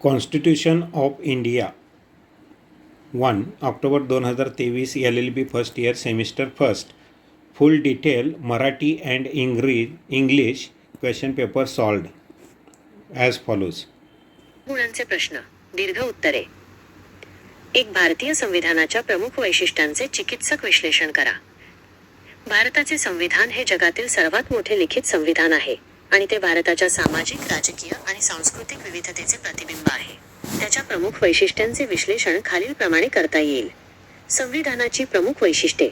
Constitution of India 1 October 2023 LLB first year semester first full detail Marathi and English question paper solved as follows. गुणांचे प्रश्न, दीर्घ उत्तरे. एक भारतीय संविधानाच्या प्रमुख वैशिष्ट्यांचे चिकित्सक विश्लेषण करा. भारताचे संविधान हे जगातील सर्वात मोठे लिखित संविधान आहे आणि ते भारताच्या सामाजिक, राजकीय आणि सांस्कृतिक विविधतेचे प्रतिबिंब आहे. त्याच्या प्रमुख वैशिष्ट्यांचे विश्लेषण खालीलप्रमाणे करता येईल. संविधानाची प्रमुख वैशिष्ट्ये.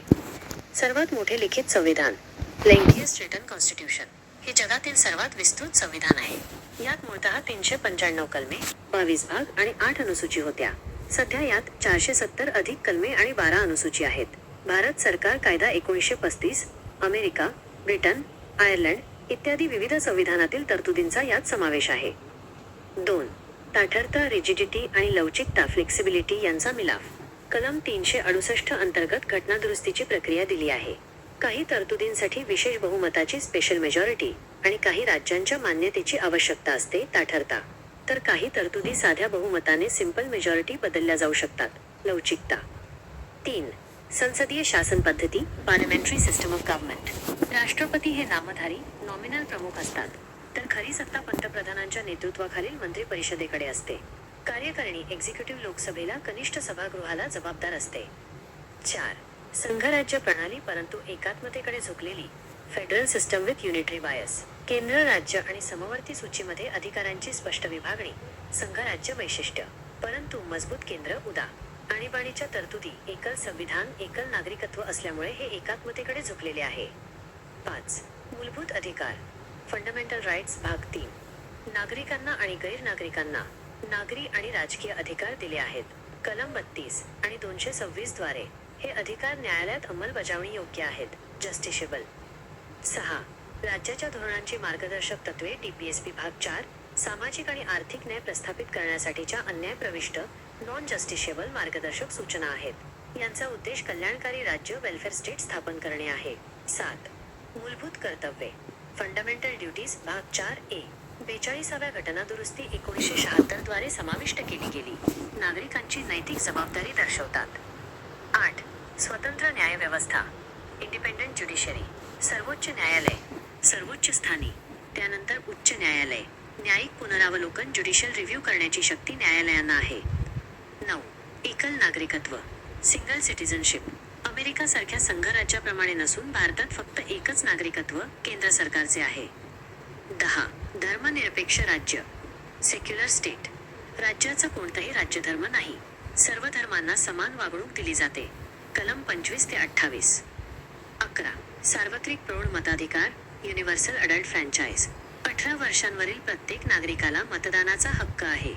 सर्वात मोठे लिखित संविधान. लेंथिएस्ट रिटन कॉन्स्टिट्यूशन. हे जगातील सर्वात विस्तृत संविधान आहे. यात मूळतः 395 कलमे, 22 भाग आणि 8 अनुसूची होत्या. सध्या यात 470 अधिक कलमे आणि 12 अनुसूची आहेत. भारत सरकार कायदा 1935, अमेरिका, ब्रिटन, आयर्लंड इत्यादी विविध संविधानातील तरतुदींचा यात समावेश आहे. 2. ताठरता, रिजिडिटी आणि लवचिकता, फ्लेक्सिबिलिटी यांचा मिलाफ. कलम 368 अंतर्गत घटनादुरुस्तीची प्रक्रिया दिली आहे. काही तरतुदींसाठी विशेष बहुमताची स्पेशल मेजॉरिटी आणि काही राज्यांच्या मान्यतेची आवश्यकता असते, ताठरता. तर काही तरतुदी साध्या बहुमताने सिंपल मेजॉरिटी बदलल्या जाऊ शकतात, लवचिकता. 3. संसदीय शासन पद्धती, पार्लमेंटरी सिस्टम ऑफ गव्हर्नमेंट. राष्ट्रपती हे नामधारी, नॉमिनल प्रमुख असतात, तर खरी सत्ता पंतप्रधानांच्या नेतृत्वाखालील मंत्रिपरिषदेकडे असते. कार्यकारिणी एक्झिक्युटिव्ह लोकसभेला कनिष्ठ सभागृहाला जबाबदार असते. 4. संघराज्य प्रणाली परंतु एकात्मतेकडे झुकलेली, फेडरल सिस्टम विथ युनिटरी बायस. केंद्र, राज्य आणि समवर्ती सूचीमध्ये अधिकारांची स्पष्ट विभागणी, संघराज्य वैशिष्ट्य. परंतु मजबूत केंद्र, उदा. आणीबाणीच्या तरतुदी, एकल संविधान, एकल नागरिकत्व असल्यामुळे हे एकात्मतेकडे झुकलेले आहे. 5. मूलभूत अधिकार, फंडामेंटल राईट्स, भाग 3. नागरिकांना आणि गैरनागरिकांना नागरी आणि राजकीय अधिकार दिले आहेत. कलम 32 आणि 226 द्वारे हे अधिकार न्यायालयात अंमलबजावणी योग्य आहेत, जस्टिशेबल. 6. राज्याच्या धोरणांची मार्गदर्शक तत्त्वे, TPSP, भाग 4. सामाजिक आणि आर्थिक न्याय प्रस्थापित करण्यासाठीच्या अन्याय प्रविष्ट, नॉन जस्टिशेबल मार्गदर्शक सूचना आहेत. यांचा उद्देश कल्याणकारी राज्य, वेलफेअर स्टेट स्थापन करणे आहे. 7. मूलभूत कर्तव्ये, फंडामेंटल ड्युटीज, भाग 4A. 42व्या घटनादुरुस्ती 1976 द्वारे समाविष्ट केली गेली. नागरिकांची नैतिक जबाबदारी दर्शवतात. 8. स्वतंत्र न्यायव्यवस्था, इंडिपेंडंट ज्युडिशरी. सर्वोच्च न्यायालय, सर्वोच्च स्थानी, त्यानंतर उच्च न्यायालय. न्यायिक पुनरावलोकन, ज्युडिशियल रिव्ह्यू करण्याची शक्ती न्यायालयांना आहे. 9. एकल नागरिकत्व, सिंगल सिटिझनशिप. अमेरिकासारख्या संघराज्याप्रमाणे नसून भारतात फक्त एकच नागरिकत्व केंद्र सरकारचे आहे. 10. धर्मनिरपेक्ष राज्य, सेक्युलर स्टेट. राज्याचा कोणताही राज्यधर्म नाही. सर्व धर्मांना समान वागणूक दिली जाते. कलम 25 ते 28. 11. सार्वत्रिक प्रौढ मताधिकार, युनिव्हर्सल अडल्ट फ्रँचाइज. 18 वर्षांवरील प्रत्येक नागरिकाला मतदानाचा हक्क आहे.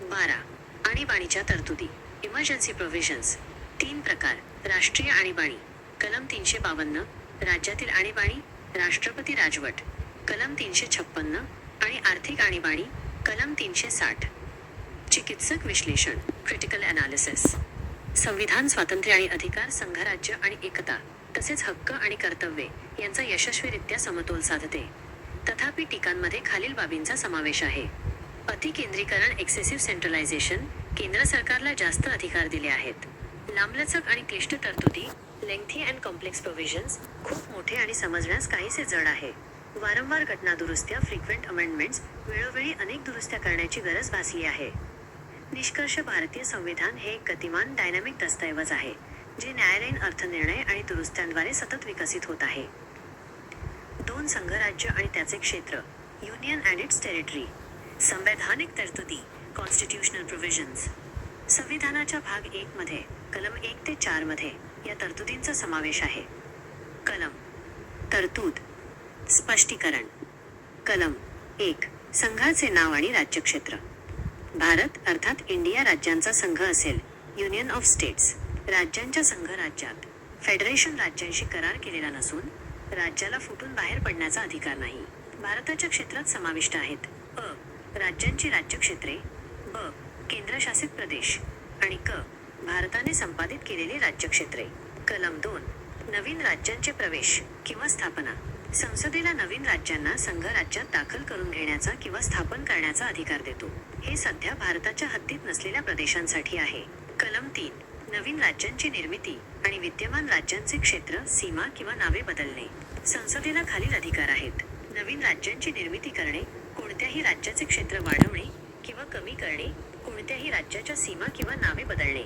12. आणीबाणीच्या तरतुदी, इमर्जन्सी प्रोव्हिजन्स. 3 प्रकार, राष्ट्रीय आणीबाणी, कलम 352, राज्यातील आणीबाणी, राष्ट्रपती राजवट, कलम 356 आणि आर्थिक आणीबाणी, कलम 360. चिकित्सक विश्लेषण, क्रिटिकल ॲनालिसिस. संविधान, स्वातंत्र्य आणि अधिकार, संघराज्य आणि एकता, तसेच हक्क आणि कर्तव्ये यांचा यशस्वीरित्या समतोल साधते. तथापि टीकांमध्ये खालील बाबींचा समावेश आहे. अतिकेंद्रीकरण, एक्सेसिव्ह सेंट्रलायझेशन, केंद्र सरकारला जास्त अधिकार दिले आहेत. लांबलचक आणि क्लिष्ट तरतुदी, लेंथी अँड कॉम्प्लेक्स प्रोव्हिजन्स, खूप मोठे आणि समजण्यास काहीसे जड आहे. वारंवार घटनादुरुस्त्या, फ्रिक्वेंट अमेंडमेंट्स, वेळोवेळी अनेक दुरुस्त्या करण्याची गरज भासली आहे. निष्कर्ष, भारतीय संविधान हे एक गतिमान, डायनॅमिक दस्तऐवज आहे, जे न्यायालयीन अर्थनिर्णय आणि दुरुस्त्यांद्वारे सतत विकसित होत आहे. 2. संघराज्य आणि त्याचे क्षेत्र, युनियन अँड इट्स टेरिटरी. संवैधानिक तरतुदी, कॉन्स्टिट्यूशनल प्रोव्हिजन्स. संविधानाच्या भाग 1 मध्ये कलम 1 ते 4 मध्ये या तरतुदींचा समावेश आहे. कलम. तरतूद. स्पष्टीकरण. कलम 1. संघाचे नाव आणि राज्यक्षेत्र. भारत अर्थात इंडिया राज्यांचा संघ असेल, युनियन ऑफ स्टेट्स. राज्यांच्या संघराज्यात फेडरेशन राज्यांशी करार केलेला नसून राज्याला फुटून बाहेर पडण्याचा अधिकार नाही. भारताच्या क्षेत्रात समाविष्ट आहेत: अ. राज्यांची राज्यक्षेत्रे, ब. केंद्रशासित प्रदेश आणि क. भारताने संपादित केलेली राज्यक्षेत्रे. कलम 2. नवीन राज्यांचे प्रवेश किंवा स्थापना. संसदेला नवीन राज्यांना संघ राज्यात दाखल करून घेण्याचा किंवा स्थापन करण्याचा अधिकार देतो. हे सध्या भारताच्या हद्दीत नसलेल्या प्रदेशांसाठी आहे. कलम 3. नवीन राज्यांची निर्मिती आणि विद्यमान राज्यांचे क्षेत्र, सीमा किंवा नावे बदलणे. संसदेला खालील अधिकार आहेत. नवीन राज्यांची निर्मिती करणे, कोणत्याही राज्याचे क्षेत्र वाढवणे किंवा कमी करणे, कोणत्याही राज्याच्या सीमा किंवा नावे बदलणे.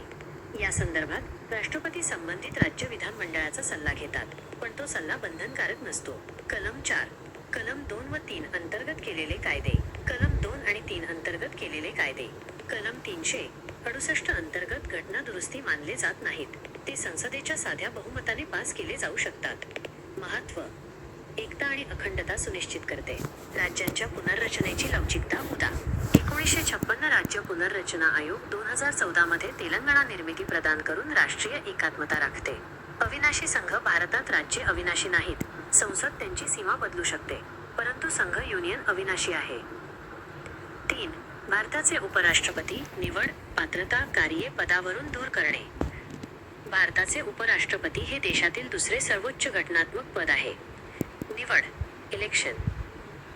या संदर्भात राष्ट्रपती संबंधित राज्य विधानमंडळाचा सल्ला घेतात, पण तो सल्ला बंधनकारक नसतो. कलम 4. कलम 2 व 3 अंतर्गत केलेले कायदे. कलम 2 आणि 3 अंतर्गत केलेले कायदे कलम 368 अंतर्गत घटना दुरुस्ती मानले जात नाहीत. ते संसदेच्या साध्या बहुमताने पास केले जाऊ शकतात. महत्त्व: एकता आणि अखंडता सुनिश्चित करते. राज्यांच्या पुनर्रचनेची लवचिकता. मुदा 1956 राज्य पुनर्रचना आयोग 2014 मध्ये तेलंगणा निर्मिती प्रदान करून राष्ट्रीय एकात्मता राखते. अविनाशी संघ. भारतात राज्ये अविनाशी नाहीत. संसद त्यांची सीमा बदलू शकते, परंतु संघ युनियन अविनाशी आहे. 3. भारताचे उपराष्ट्रपती. निवड, पात्रता, कार्ये पदावरून दूर करणे. भारताचे उपराष्ट्रपती हे देशातील दुसरे सर्वोच्च घटनात्मक पद आहे. निवड, इलेक्शन.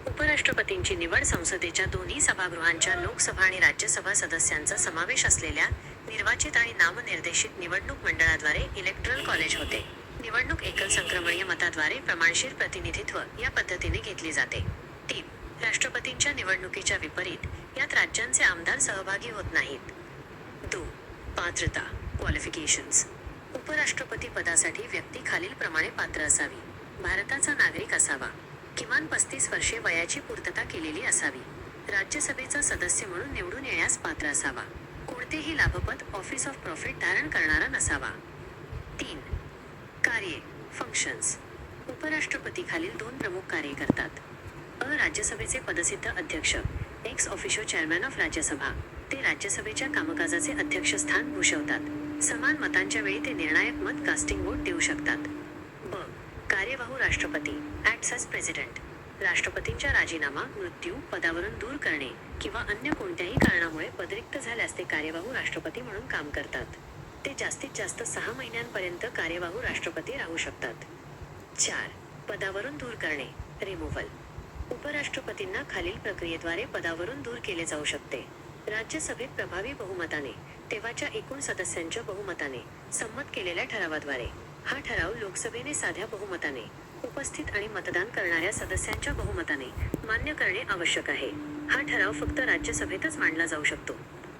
उपराष्ट्रपतींची निवड संसदेच्या दोन्ही सभागृहांच्या लोकसभा आणि राज्यसभा सदस्यांचा समावेश असलेल्या निर्वाचित आणि नामनिर्देशित निवडणूक मंडळाद्वारे इलेक्टरल कॉलेज होते. निवडणूक एकल संक्रमणीय मताद्वारे प्रमाणशीर प्रतिनिधित्व या पद्धतीने घेतली जाते. 3. राष्ट्रपतींच्या निवडणुकीच्या विपरीत यात राज्यांचे आमदार सहभागी होत नाहीत. 2. पात्रता, क्वालिफिकेशन्स. उपराष्ट्रपती पदासाठी व्यक्ती खालीलप्रमाणे पात्र असावी. भारताचा नागरिक असावा. किमान 35 वर्षे वयाची पूर्तता केलेली असावी. राज्यसभेचा सदस्य म्हणून निवडून येण्यास पात्र असावा. कोणतेही लाभपद, ऑफिस ऑफ प्रॉफिट धारण करणारा नसावा. 3. कार्ये, फंक्शन्स. उपराष्ट्रपती खालील 2 प्रमुख कार्ये करतात. अ. राज्यसभेचे पदसिद्ध अध्यक्ष, ex officio chairman of Rajya Sabha. ते राज्यसभेच्या कामकाजाचे अध्यक्षस्थान भूषवतात. समान मतांच्या वेळी ते निर्णायक मत कास्टिंग वोट देऊ शकतात. ब. कार्यवाहू राष्ट्रपती, ॲक्ट्स ॲज प्रेसिडेंट. राष्ट्रपतींचा राजीनामा, मृत्यू, पदावरून दूर करणे किंवा अन्य कोणत्याही कारणामुळे पद रिक्त झाल्यास ते कार्यवाहू राष्ट्रपती म्हणून काम करतात. ते जास्तीत जास्त 6 महिन्यांपर्यंत कार्यवाहू राष्ट्रपती राहू शकतात. 4. पदावरून दूर करणे, रिमूव्हल. उपराष्ट्रपतींना खालील प्रक्रियेद्वारे पदावरून दूर केले जाऊ शकते. राज्यसभेत प्रभावी बहुमताने, तेव्हाच्या एकूण सदस्यांच्या बहुमताने संमत केलेल्या ठरावाद्वारे. हा ठराव लोकसभेने साध्या बहुमताने, उपस्थित आणि मतदान करणाऱ्या सदस्यांच्या बहुमताने मान्य करणे आवश्यक आहे. हा ठराव फक्त राज्यसभेतच मांडला जाऊ शकतो.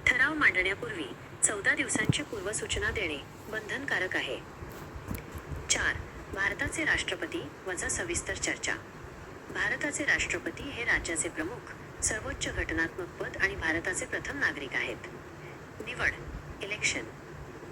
ठराव मांडण्यापूर्वी 14 दिवसांची पूर्वसूचना देणे बंधनकारक आहे. 4. भारताचे राष्ट्रपती वजा सविस्तर चर्चा. भारताचे राष्ट्रपती हे राज्याचे प्रमुख, सर्वोच्च घटनात्मक पद आणि भारताचे प्रथम नागरिक आहेत. निवड, इलेक्शन.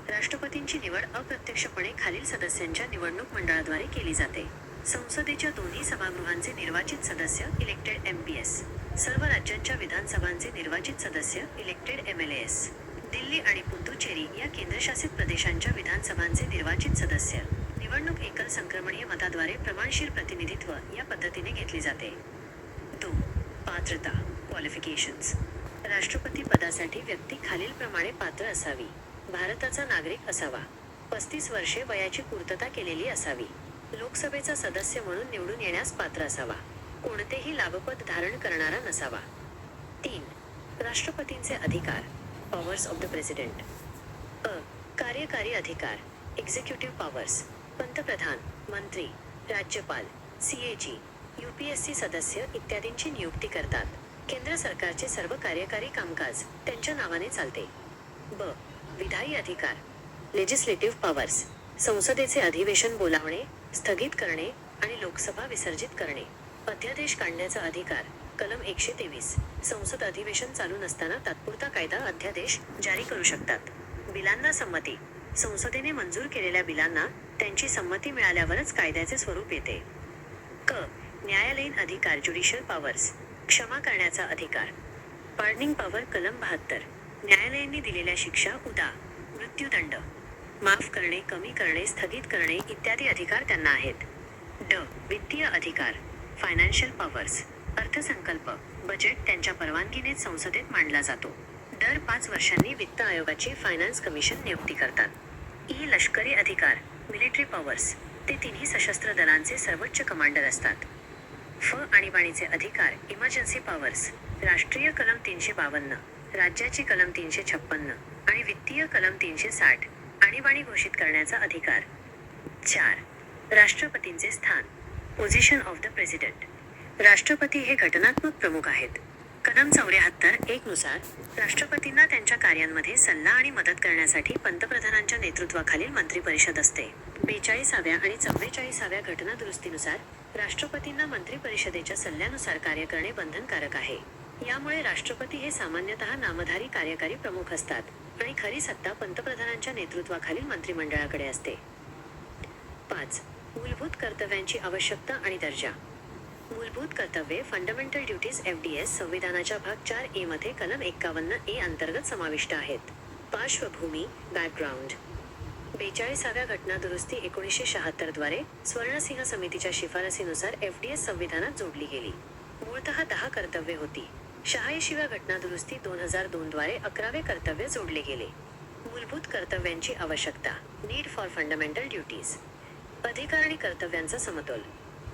राष्ट्रपतींची निवड अप्रत्यक्षपणे खालील सदस्यांच्या निवडणूक मंडळाद्वारे केली जाते. संसदेच्या दोन्ही सभागृहांचे निर्वाचित सदस्य, इलेक्टेड एमपीएस. सर्व राज्यांच्या विधानसभांचे निर्वाचित सदस्य, इलेक्टेड एमएलएस. दिल्ली आणि पुद्दुचेरी या केंद्रशासित प्रदेशांच्या विधानसभांचे निर्वाचित सदस्य. निवडणूक एकल संक्रमणीय मताद्वारे प्रमाणशीर प्रतिनिधित्व या पद्धतीने घेतली जाते. 2. पात्रता, क्वालिफिकेशन्स. राष्ट्रपती पदासाठी व्यक्ती खालीलप्रमाणे पात्र असावी. भारताचा नागरिक असावा. 35 वर्षे वयाची पूर्तता केलेली असावी. लोकसभेचा सदस्य म्हणून निवडून येण्यास पात्र असावा. कोणतेही लाभपद धारण करणारा नसावा. 3. राष्ट्रपतींचे अधिकार, पॉवर्स ऑफ द प्रेसिडेंट. अ. कार्यकारी अधिकार, एक्झिक्युटिव्ह पॉवर्स. पंतप्रधान, मंत्री, राज्यपाल, सीएजी, यूपीएससी सदस्य इत्यादींची नियुक्ती करतात. केंद्र सरकारचे सर्व कार्यकारी कामकाज त्यांच्या नावाने चालते. ब. विधायी अधिकार, लेजिस्लेटिव्ह पॉवर्स. संसदेचे अधिवेशन बोलावणे, स्थगित करणे आणि लोकसभा विसर्जित करणे. अध्यादेश काढण्याचा अधिकार, कलम 123. संसद अधिवेशन चालू नसताना तात्पुरता कायदा अध्यादेश जारी करू शकतात. बिलांना संमती. संसदेने मंजूर केलेल्या बिलांना त्यांची संमती मिळाल्यावरच कायद्याचे स्वरूप येते. क. न्यायालयीन अधिकार, ज्युडिशियल पॉवर्स. क्षमा करण्याचा अधिकार, पार्डनिंग पॉवर, कलम 72. न्यायालयांनी दिलेल्या शिक्षा, उदा. मृत्यूदंड, माफ करणे, कमी करणे, स्थगित करणे इत्यादी अधिकार त्यांना आहेत. ड. वित्तीय अधिकार, फायनान्शियल पॉवर्स. अर्थसंकल्प, बजेट त्यांच्या परवानगीनेच संसदेत मांडला जातो. दर 5 वर्षांनी वित्त आयोगाची फायनान्स कमिशन नियुक्ती करतात. ई. लष्करी अधिकार, मिलिटरी पॉवर्स. ते तिन्ही सशस्त्र दलांचे सर्वोच्च कमांडर असतात. आणीबाणीचे अधिकार, इमर्जन्सी पॉवर्स, राष्ट्रीय कलम 352, राज्याची कलम 356 आणि वित्तीय कलम 360, आणीबाणी घोषित करण्याचा अधिकार. 4. राष्ट्रपतींचे स्थान, पोझिशन ऑफ द प्रेसिडेंट. राष्ट्रपती हे घटनात्मक प्रमुख आहेत. कलम 74(1) नुसार राष्ट्रपतींना त्यांच्या कार्यांमध्ये सल्ला आणि मदत करण्यासाठी पंतप्रधानांच्या नेतृत्वाखालील मंत्रिपरिषद असते. 42व्या आणि 44व्या घटनादुरुस्तीनुसार राष्ट्रपतींना मंत्रिपरिषदेच्या सल्ल्यानुसार कार्य करणे बंधनकारक आहे. यामुळे राष्ट्रपती हे सामान्यतः नामधारी कार्यकारी प्रमुख असतात आणि खरी सत्ता पंतप्रधानांच्या नेतृत्वाखालील मंत्रिमंडळाकडे असते. 5. मूलभूत कर्तव्यांची आवश्यकता आणि दर्जा. मूलभूत कर्तव्ये फंडामेंटल ड्युटीज FDS संविधानाच्या भाग 4A मध्ये कलम 51A अंतर्गत समाविष्ट आहेत. पार्श्वभूमी, बॅकग्राऊंड. 42व्या घटनादुरुस्ती 1976 द्वारे स्वर्णसिंह समितीच्या शिफारसीनुसार FDS संविधानात जोडली गेली. मूळतः 10 कर्तव्ये होती. 86व्या घटनादुरुस्ती 2002 द्वारे 11वे कर्तव्य जोडले गेले. मूलभूत कर्तव्यांची आवश्यकता, नीड फॉर फंडामेंटल ड्युटीज. अधिकार आणि कर्तव्यांचा समतोल.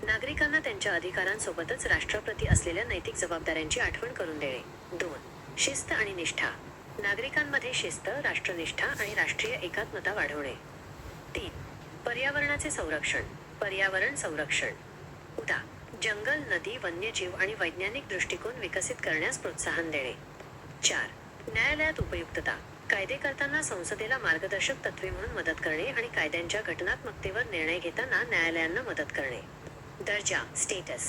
नागरिकांना त्यांच्या अधिकारांसोबतच राष्ट्राप्रती असलेल्या नैतिक जबाबदाऱ्यांची आठवण करून देणे. 2. शिस्त आणि निष्ठा. नागरिकांमध्ये शिस्त, राष्ट्रनिष्ठा आणि राष्ट्रीय एकात्मता वाढवणे. 3. पर्यावरणाचे संरक्षण, पर्यावरण संरक्षण. उदा. जंगल, नदी, वन्यजीव आणि वैज्ञानिक दृष्टिकोन विकसित करण्यास प्रोत्साहन देणे. 4. न्यायालयात उपयुक्तता. कायदे करताना संसदेला मार्गदर्शक तत्त्वे म्हणून मदत करणे आणि कायद्यांच्या घटनात्मकतेवर निर्णय घेताना न्यायालयांना मदत करणे. दर्जा, स्टेटस.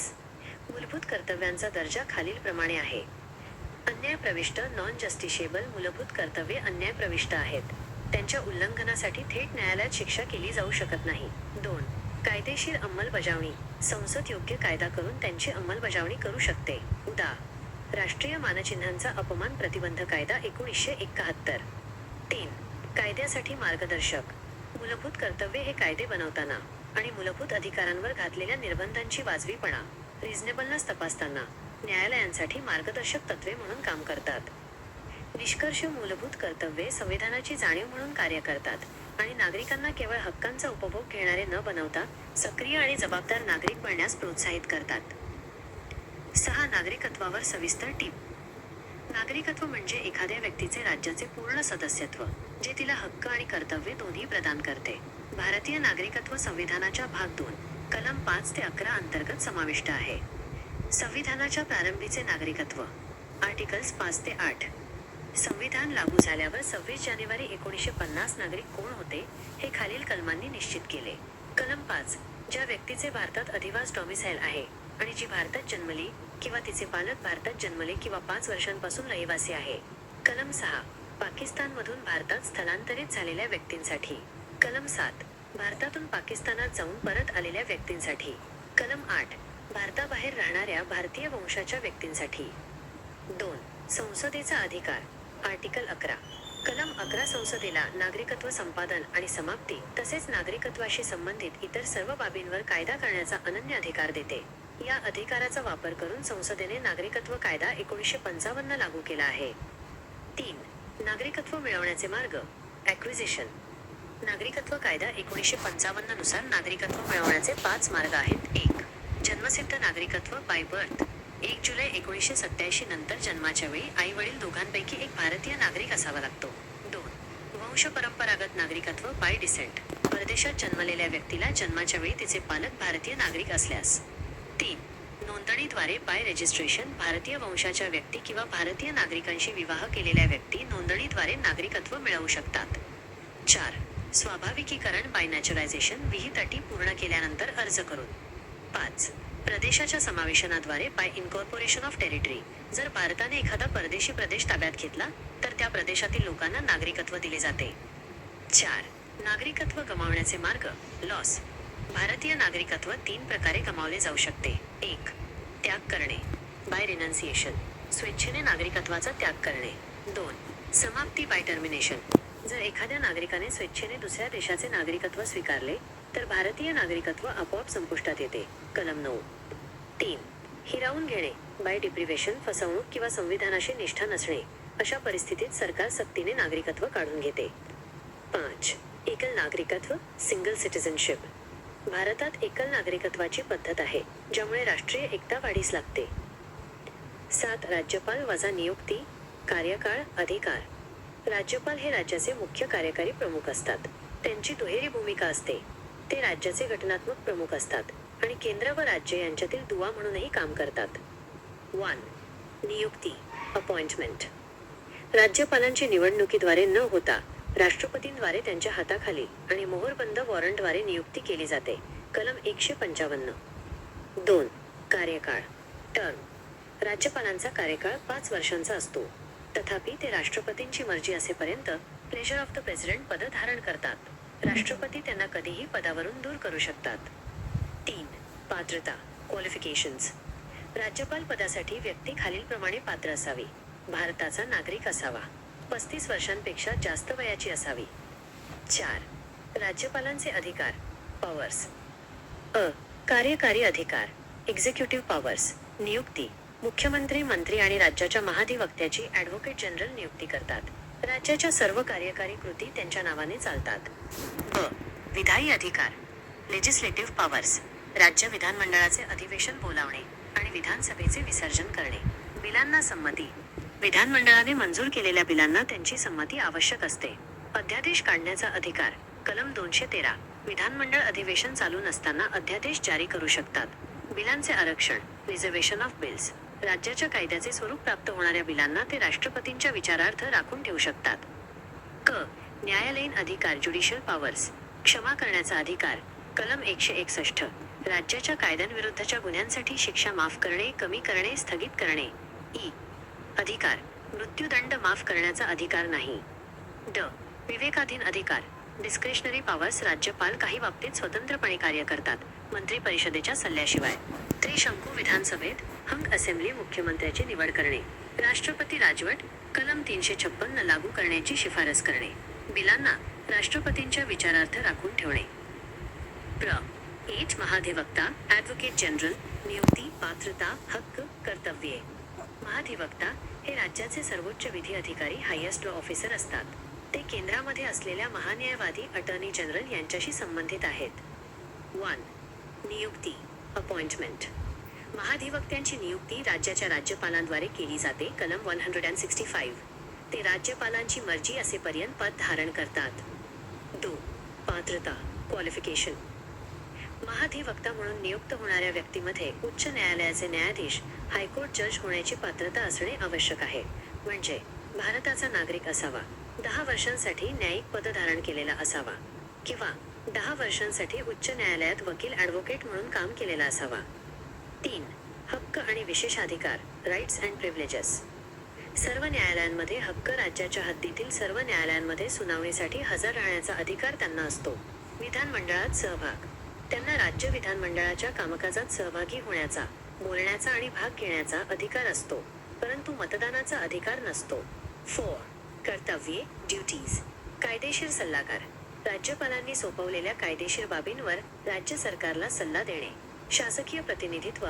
मूलभूत कर्तव्यांचा दर्जा खालीलप्रमाणे आहे. अन्यायप्रविष्ट, नॉन जस्टिशेबल. मूलभूत कर्तव्ये अन्यायप्रविष्ट आहेत. त्यांच्या उल्लंघनासाठी थेट न्यायालयात शिक्षा केली जाऊ शकत नाही. 2. कायदेशीर अंमलबजावणी. संसद योग्य कायदा करून त्यांची अंमलबजावणी करू शकते. उदा. राष्ट्रीय मानचिन्हांचा अपमान प्रतिबंध कायदा 1971. 3. कायद्यासाठी मार्गदर्शक. मूलभूत कर्तव्ये हे कायदे बनवताना आणि मूलभूत अधिकारांवर घातलेल्या निर्बंधांची वाजवीपणा, रिझनेबलनेस तपासताना न्यायालयांसाठी मार्गदर्शक तत्त्वे म्हणून काम करतात. निष्कर्ष. मूलभूत कर्तव्ये संविधानाची जाणीव म्हणून कार्य करतात आणि नागरिकांना केवळ हक्कांचा उपभोग घेणारे न बनवता सक्रिय आणि जबाबदार नागरिक बनण्यास प्रोत्साहित करतात. 6. नागरिकत्वावर सविस्तर टीप. नागरिकत्व म्हणजे एखाद्या व्यक्तीचे राज्याचे पूर्ण सदस्यत्व, जे तिला हक्क आणि कर्तव्ये दोन्ही प्रदान करते. भारतीय नागरिकत्व संविधानाच्या भाग 2, कलम 5 ते 11 अंतर्गत समाविष्ट आहे. संविधानाच्या प्रारंभीचे नागरिकत्व. आर्टिकल्स 5 ते 8. संविधान लागू झाल्यावर 26 जानेवारी 1950 नागरिक कोण होते हे खालील कलमांनी निश्चित केले. कलम 5. ज्या व्यक्तीचे भारतात अधिवास डॉमिसाईल आहे आणि जी भारतात जन्मली किंवा तिचे पालक भारतात जन्मले किंवा 5 वर्षांपासून रहिवासी आहे. कलम 6. पाकिस्तानमधून भारतात स्थलांतरित झालेल्या व्यक्तींसाठी. कलम 7. भारतातून पाकिस्तानात जाऊन परत आलेल्या व्यक्तींसाठी. कलम 8. भारताबाहेर राहणाऱ्या भारतीय वंशाच्या व्यक्तींसाठी. 2. संसदेचा अधिकार. आर्टिकल 11. कलम 11 संसदेला नागरिकत्व संपादन आणि समाप्ती तसेच नागरिकत्वाशी संबंधित इतर सर्व बाबींवर कायदा करण्याचा अनन्य अधिकार देते. या अधिकाराचा वापर करून संसदेने नागरिकत्व कायदा 1955 लागू केला आहे. 3. नागरिकत्व मिळवण्याचे मार्ग. ॲक्विजिशन. नागरिकत्व कायदा 1955 नुसार नागरिकत्व मिळवण्याचे 5 मार्ग आहेत. 1. जन्मसिद्ध नागरिकत्व बाय बर्थ. 1 जुलै 1987 नंतर जन्माच्या वेळी आई वडील दोघांपैकी एक भारतीय नागरिक असावा लागतो. 2. वंशपरंपरागत नागरिकत्व बाय डिसेंट. परदेशात जन्मलेल्या व्यक्तीला जन्माच्या वेळी तिचे पालक भारतीय नागरिक असल्यास. 3. नोंदणीद्वारे बाय रजिस्ट्रेशन. भारतीय वंशाच्या व्यक्ती किंवा भारतीय नागरिकांशी विवाह केलेल्या व्यक्ती नोंदणीद्वारे नागरिकत्व मिळवू शकतात. 4. स्वाभाविकीकरण बाय नॅचरलायझेशन. विहित अटी पूर्ण केल्यानंतर अर्ज करून. 5. प्रदेशाच्या समावेशनाद्वारे बाय इनकॉर्पोरेशन ऑफ टेरिटरी. जर भारताने एखादा परदेशी प्रदेश ताब्यात घेतला तर त्या प्रदेशातील लोकांना नागरिकत्व दिले जाते. 4. नागरिकत्व गमावण्याचे मार्ग. लॉस. भारतीय नागरिकत्व 3 प्रकारे गमावले जाऊ शकते. 1. त्याग करणे बाय रिनन्सिएशन. स्वेच्छेने नागरिकत्वाचा त्याग करणे. 2. समाप्ती बाय टर्मिनेशन. जर एखाद्या नागरिकाने स्वेच्छेने दुसऱ्या देशाचे नागरिकत्व स्वीकारले तर भारतीय नागरिकत्व आपोआप संपुष्टात येते. कलम 9. 3. हिरावून घेणे बाय डिप्रिव्हेशन. फसवणूक किंवा संविधानाशी निष्ठा नसणे अशा परिस्थितीत सरकार सक्तीने नागरिकत्व काढून घेते. 5. एकल नागरिकत्व. Single citizenship. भारतात एकल नागरिकत्वाची पद्धत आहे, ज्यामुळे राष्ट्रीय एकता वाढीस लागते. 7. राज्यपाल वजा नियुक्ती, कार्यकाळ, अधिकार. राज्यपाल हे राज्याचे मुख्य कार्यकारी प्रमुख असतात. त्यांची दुहेरी भूमिका असते. ते राज्याचे घटनात्मक प्रमुख असतात आणि केंद्र व राज्य यांच्यातील दुवा म्हणूनही काम करतात. 1. नियुक्ती, अपॉइंटमेंट. राज्यपालांची निवडणुकीद्वारे न होता राष्ट्रपतींद्वारे त्यांच्या हाताखाली आणि मोहरबंद वॉरंटद्वारे नियुक्ती केली जाते. कलम 155. 2. कार्यकाळ, टर्म. राज्यपालांचा कार्यकाळ 5 वर्षांचा असतो. तथापि ते राष्ट्रपतींची मर्जी असेपर्यंत प्लेजर ऑफ द प्रेसिडेंट पद धारण करतात. राष्ट्रपती त्यांना कधीही पदावरून दूर करू शकतात. 3. पात्रता, क्वालिफिकेशन्स. राज्यपाल पदासाठी व्यक्ती खालीलप्रमाणे पात्र असावी. भारताचा नागरिक असावा. 35 वर्षांपेक्षा जास्त वयाची असावी. 4. राज्यपालांचे अधिकार, पॉवर्स. कार्यकारी अधिकार, एक्झिक्युटिव्ह पॉवर्स. नियुक्ती, मुख्यमंत्री, मंत्री आणि राज्याच्या महाधिवक्त्याची ॲडव्होकेट जनरल नियुक्ती करतात. राज्याच्या सर्व कार्यकारी कृती त्यांच्या नावाने चालतात. विधायी अधिकार, लेजिस्लेटिव्ह पॉवर्स. राज्य विधानमंडळाचे अधिवेशन बोलावणे आणि विधानसभेचे विसर्जन करणे. बिलांना संमती. विधानमंडळाने मंजूर केलेल्या बिलांना त्यांची संमती आवश्यक असते. अध्यादेश काढण्याचा अधिकार, कलम 213. विधानमंडळ अधिवेशन चालू नसताना अध्यादेश जारी करू शकतात. बिलांचे आरक्षण, रिझर्वेशन ऑफ बिल्स. राज्याच्या कायद्याचे स्वरूप प्राप्त होणाऱ्या बिलांना ते राष्ट्रपतींच्या विचारार्थ राखून ठेवू शकतात. न्यायालयीन अधिकार, ज्युडिशियल पॉवर्स. क्षमा करण्याचा अधिकार, कलम 161. राज्याच्या कायद्यांविरुद्धच्या गुन्ह्यांसाठी शिक्षा माफ करणे, कमी करणे, स्थगित करणे. अधिकार, मृत्यूदंड माफ करण्याचा अधिकार नाही. विवेकाधीन अधिकार, डिस्क्रेशनरी पॉवर्स. राज्यपाल काही बाबतीत स्वतंत्रपणे कार्य करतात, मंत्री परिषदेच्या सल्ल्याशिवाय. त्रिशंकू विधानसभेत हंग असेंब्ली. मुख्यमंत्र्याची निवड करणे. राष्ट्रपती राजवट, कलम 356 लागू करण्याची शिफारस करणे. बिलांना राष्ट्रपतींच्या विचारार्थ राखून ठेवणे. महाधिवक्ता, ॲडव्होकेट जनरल. नियुक्ती, पात्रता, हक्क, कर्तव्ये. महाधिवक्ता हे राज्याचे सर्वोच्च विधी अधिकारी, हायेस्ट लॉ ऑफिसर असतात. ते केंद्रामध्ये असलेल्या महान्यायवादी, अटर्नी जनरल यांच्याशी संबंधित आहेत. 1. नियुक्ती, अपॉइंटमेंट. महाधिवक्त्यांची नियुक्ती राज्याच्या राज्यपालांद्वारे केली जाते. कलम 165. ते राज्यपालांची मर्जी असेपर्यंत पद धारण करतात. 2. पात्रता, क्वालिफिकेशन. महाधिवक्ता म्हणून नियुक्त होणाऱ्या व्यक्तीमध्ये उच्च न्यायालयाचे न्यायाधीश, हायकोर्ट जज होण्याची पात्रता असणे आवश्यक आहे. म्हणजे भारताचा नागरिक असावा, 10 वर्षांसाठी न्यायिक पद धारण केलेला असावा किंवा 10 वर्षांसाठी उच्च न्यायालयात वकील, ॲडव्होकेट म्हणून काम केलेला असावा. 3. हक्क आणि विशेषाधिकार, राईट्स अँड प्रिव्हिलेजेस. सर्व न्यायालयांमध्ये हक्क. राज्याच्या हद्दीतील सर्व न्यायालयांमध्ये सुनावणीसाठी हजर राहण्याचा अधिकार त्यांना असतो. विधानमंडळात सहभाग. त्यांना राज्य विधानमंडळाच्या कामकाजात सहभागी होण्याचा, बोलण्याचा आणि भाग घेण्याचा अधिकार असतो, परंतु मतदानाचा अधिकार नसतो. 4. कर्तव्ये, ड्युटीज. कायदेशीर सल्लागार. राज्यपालांनी सोपवलेल्या कायदेशीर बाबींवर राज्य सरकारला सल्ला देणे. शासकीय प्रतिनिधित्व.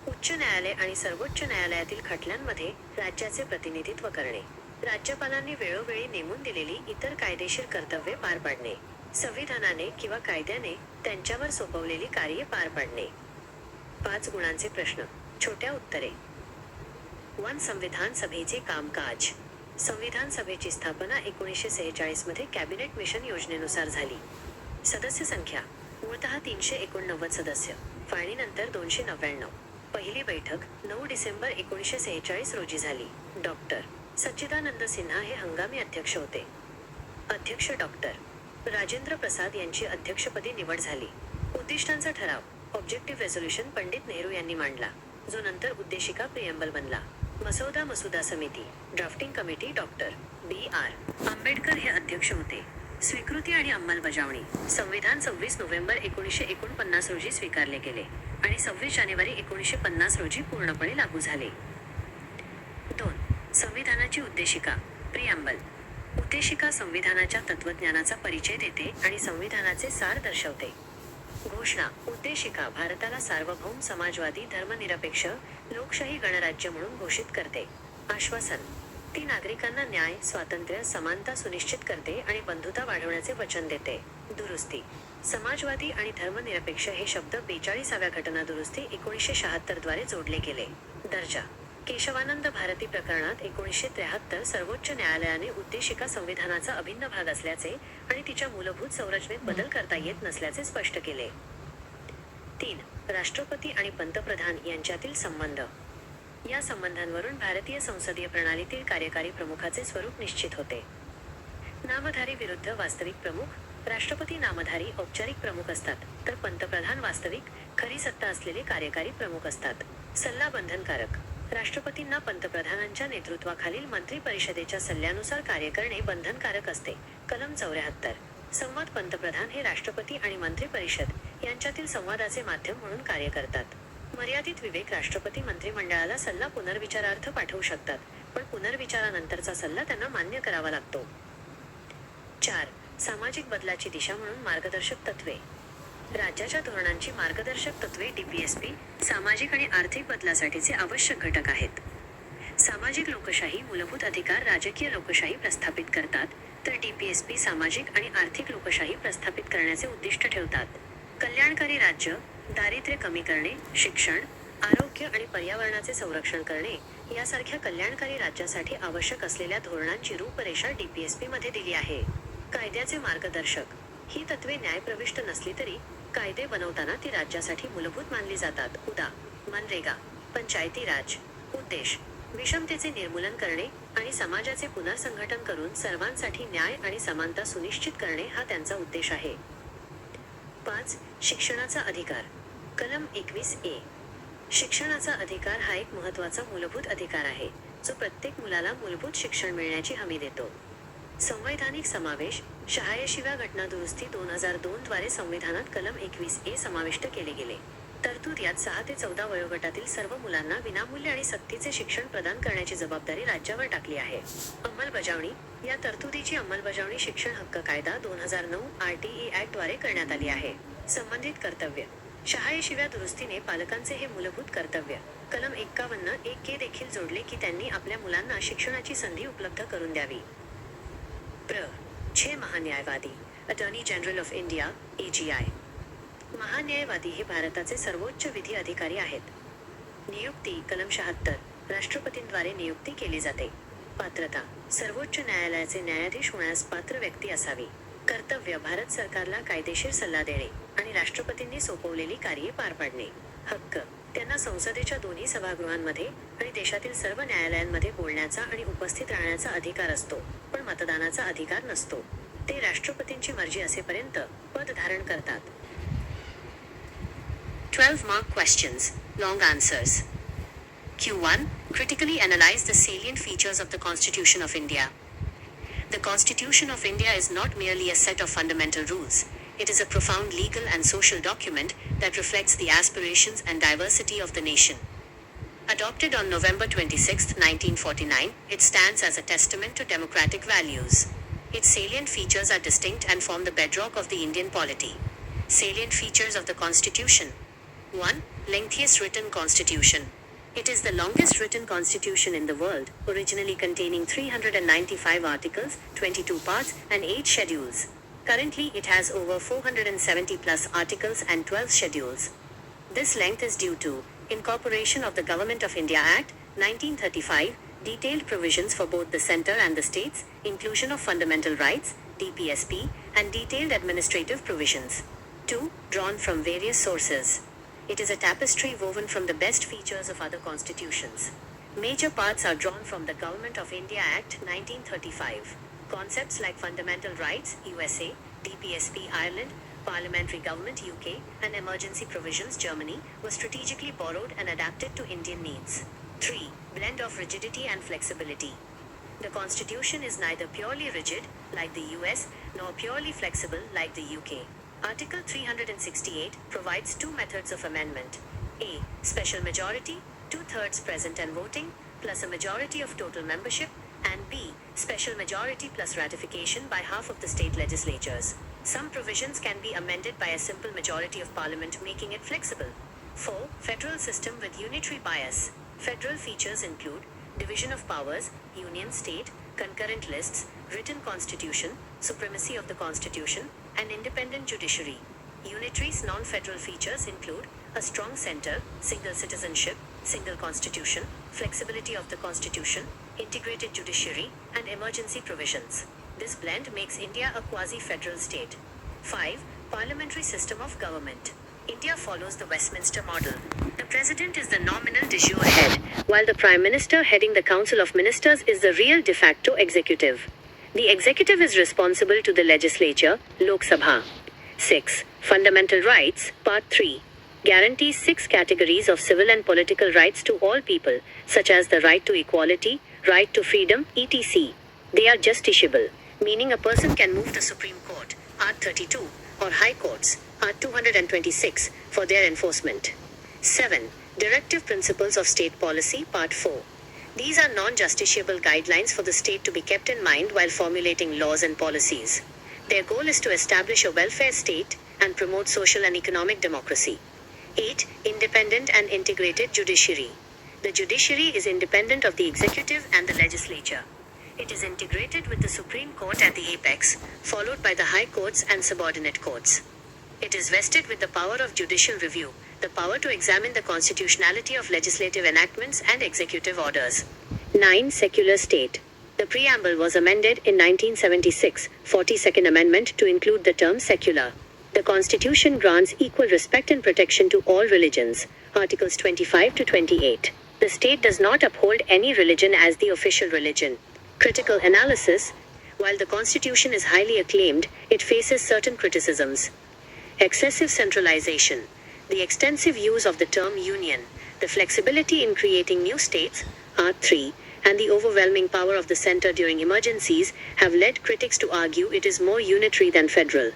उच्च न्यायालय आणि सर्वोच्च न्यायालयातील खटल्यांमध्ये राज्याचे प्रतिनिधित्व करणे. राज्यपालांनी वेळोवेळी नेमून दिलेली इतर कायदेशीर कर्तव्ये पार पाडणे. संविधानाने किंवा कायद्याने त्यांच्यावर सोपवलेली कार्ये पार पाडणे. 5 गुणांचे प्रश्न, छोट्या उत्तरे. 1. संविधान सभेचे कामकाज. संविधान सभेची स्थापना 1946 मध्ये कॅबिनेट मिशन योजनेनुसार झाली. सदस्य संख्या मूळतः 389 सदस्य, फाळणीनंतर 299. पहिली बैठक 9 डिसेंबर 1946 रोजी झाली. डॉक्टर सच्चिदानंद सिन्हा हे हंगामी अध्यक्ष होते. अध्यक्ष डॉक्टर राजेंद्र प्रसाद यांची अध्यक्षपदी निवड झाली. उद्दिष्टांचा ठराव, ऑब्जेक्टिव्ह रेझोल्युशन पंडित नेहरू यांनी मांडला, जो नंतर उद्देशिका प्रिएम्बल बनला. मसुदा समिती, drafting committee doctor B.R. Ambedkar हे अध्यक्ष होते. स्वीकृती आणि अंमलबजावणी. संविधान 26 नोव्हेंबर 1949 रोजी स्वीकारले गेले आणि 26 जानेवारी 1950 रोजी पूर्णपणे लागू झाले. 2. संविधानाची उद्देशिका, प्रिएम्बल. उद्देशिका संविधानाच्या तत्त्वज्ञानाचा परिचय देते आणि संविधानाचे सार दर्शवते. घोषणा. उद्देशिका भारताला सार्वभौम, समाजवादी, धर्मनिरपेक्ष, लोकशाही गणराज्य म्हणून घोषित करते. आश्वासन. ती नागरिकांना न्याय, स्वातंत्र्य, समानता सुनिश्चित करते आणि बंधुता वाढवण्याचे वचन देते. दुरुस्ती. समाजवादी आणि धर्मनिरपेक्ष हे शब्द 42व्या घटना दुरुस्ती 1976 द्वारे जोडले गेले. दर्जा. केशवानंद भारती प्रकरणात 1973 सर्वोच्च न्यायालयाने उद्देशिका संविधानाचा अभिन्न भाग असल्याचे आणि तिच्या मूलभूत संरचनेत बदल करता येत नसल्याचे स्पष्ट केले. 3. राष्ट्रपती आणि पंतप्रधान यांच्यातील संबंध. या संबंधांवरून भारतीय संसदीय प्रणालीतील कार्यकारी प्रमुखाचे स्वरूप निश्चित होते. नामधारी विरुद्ध वास्तविक प्रमुख. राष्ट्रपती नामधारी औपचारिक प्रमुख असतात, तर पंतप्रधान वास्तविक, खरी सत्ता असलेले कार्यकारी प्रमुख असतात. सल्ला बंधनकारक. राष्ट्रपतींना पंतप्रधानांच्या नेतृत्वाखालील मंत्री परिषदेच्या सल्ल्यानुसार कार्य करणे बंधनकारक असते. कलम 74. संवाद. पंतप्रधान हे राष्ट्रपती आणि मंत्री परिषद यांच्यातील संवादाचे माध्यम म्हणून कार्य करतात. मर्यादित विवेक. राष्ट्रपती मंत्रिमंडळाला सल्ला पुनर्विचारार्थ पाठवू शकतात, पण पुनर्विचारानंतरचा सल्ला त्यांना मान्य करावा लागतो. 4. सामाजिक बदलाची दिशा म्हणून मार्गदर्शक तत्त्वे. राज्याच्या धोरणांची मार्गदर्शक तत्त्वे DPSP सामाजिक आणि आर्थिक बदलासाठीचे आवश्यक घटक आहेत. सामाजिक लोकशाही मूलभूत अधिकार राजकीय लोकशाही प्रस्थापित करतात, तर DPSP सामाजिक आणि आर्थिक लोकशाही प्रस्थापित करण्याचे उद्दिष्ट ठेवतात. कल्याणकारी राज्य. दारिद्र्य कमी करणे, शिक्षण, आरोग्य आणि पर्यावरणाचे संरक्षण करणे यासारख्या कल्याणकारी राज्यासाठी आवश्यक असलेल्या धोरणांची रूपरेषा DPSP मध्ये दिली आहे. कायद्याचे मार्गदर्शक. ही तत्त्वे न्यायप्रविष्ट नसली तरी कायदे बनवताना ती राज्यासाठी मूलभूत मानली जातात. उदा. मनरेगा. पंचायती राज. उद्देश. विषमतेचे निर्मूलन करणे आणि समाजाचे पुनर्संघटन करून सर्वांसाठी न्याय आणि समानता सुनिश्चित करणे हा त्यांचा उद्देश आहे. 5. शिक्षणाचा अधिकार. कलम 21A. शिक्षणाचा अधिकार हा एक महत्त्वाचा मूलभूत अधिकार आहे, जो प्रत्येक मुलाला मूलभूत शिक्षण मिळण्याची हमी देतो. संवैधानिक समावेश. 86व्या घटना दुरुस्ती 2002 द्वारे संविधानात कलम 21A समाविष्ट केले गेले. तरतूद यात 6 ते 14 वयोगटातील सर्व मुलांना विनामूल्य आणि सक्तीचे शिक्षण प्रदान करण्याची जबाबदारी राज्यावर टाकली आहे. अंमलबजावणी. या तरतुदीची अंमलबजावणी शिक्षण हक्क कायदा 2009 RTE ॲक्ट द्वारे करण्यात आली आहे. संबंधित कर्तव्य. 86व्या दुरुस्तीने पालकांचे हे मूलभूत कर्तव्य कलम 51(1) देखील जोडले की त्यांनी आपल्या मुलांना शिक्षणाची संधी उपलब्ध करून द्यावी. प्र. छे महान्यायवादी. Attorney general of India AGI. महान्यायवादी हे भारताचे सर्वोच्च विधी अधिकारी आहेत. नियुक्ती. कलम 76. राष्ट्रपतींद्वारे नियुक्ती केली जाते. पात्रता. सर्वोच्च न्यायालयाचे न्यायाधीश होण्यास पात्र व्यक्ती असावी. कर्तव्य. भारत सरकारला कायदेशीर सल्ला देणे आणि राष्ट्रपतींनी सोपवलेली कार्ये पार पाडणे. हक्क. त्यांना संसदेच्या दोन्ही सभागृहांमध्ये आणि देशातील सर्व न्यायालयांमध्ये बोलण्याचा आणि उपस्थित राहण्याचा अधिकार असतो, पण मतदानाचा अधिकार नसतो. ते राष्ट्रपतींची मर्जी असेपर्यंत पद धारण करतात. 12 mark questions. Long answers. Q1. Critically analyze the salient features of the Constitution of India. The Constitution of India is not merely a set of fundamental rules. It is a profound legal and social document that reflects the aspirations and diversity of the nation. Adopted on November 26, 1949, it stands as a testament to democratic values. Its salient features are distinct and form the bedrock of the Indian polity. Salient features of the Constitution. 1. Lengthiest written constitution. It is the longest written constitution in the world, originally containing 395 articles, 22 parts, and 8 schedules. Currently, it has over 470 plus articles and 12 schedules. This length is due to incorporation of the Government of India Act, 1935, detailed provisions for both the center and the states, inclusion of fundamental rights, DPSP, and detailed administrative provisions. 2. Drawn from various sources. It is a tapestry woven from the best features of other constitutions. Major parts are drawn from the Government of India Act, 1935. Concepts like fundamental rights, USA, DPSP, Ireland, parliamentary government, UK, and emergency provisions, Germany, were strategically borrowed and adapted to Indian needs. 3. Blend of rigidity and flexibility. The Constitution is neither purely rigid, like the US, nor purely flexible, like the UK. Article 368 provides 2 methods of amendment. A. Special majority, 2/3 present and voting, plus a majority of total membership, and B. Special majority plus ratification by half of the state legislatures. Some provisions can be amended by a simple majority of parliament, making it flexible. 4. Federal system with unitary bias. Federal features include division of powers, union state, concurrent lists, written constitution, supremacy of the constitution, An independent judiciary. Unitary's non-federal features include a strong center, single citizenship, single constitution, flexibility of the constitution, integrated judiciary, and emergency provisions. This blend makes India a quasi-federal state. 5. Parliamentary system of government. India follows the Westminster model. The president is the nominal de jure head, while the prime minister heading the council of ministers is the real de facto executive. The executive is responsible to the legislature, Lok Sabha. 6. Fundamental rights, Part 3. Guarantees 6 categories of civil and political rights to all people, such as the right to equality, right to freedom, etc. They are justiciable, meaning a person can move to Supreme Court, Art 32, or High Courts, Art 226, for their enforcement. 7. Directive Principles of State Policy, Part 4. These are non-justiciable guidelines for the state to be kept in mind while formulating laws and policies. Their goal is to establish a welfare state and promote social and economic democracy. 8. Independent and integrated judiciary. The judiciary is independent of the executive and the legislature. It is integrated with the Supreme Court at the apex, followed by the high courts and subordinate courts. It is vested with the power of judicial review, the power to examine the constitutionality of legislative enactments and executive orders. 9. Secular state. The preamble was amended in 1976, 42nd Amendment, to include the term secular. The Constitution grants equal respect and protection to all religions, Articles 25 to 28. The state does not uphold any religion as the official religion. Critical analysis. While the Constitution is highly acclaimed, it faces certain criticisms. Excessive centralization. The extensive use of the term union, the flexibility in creating new states, Art 3, and the overwhelming power of the center during emergencies have led critics to argue it is more unitary than federal.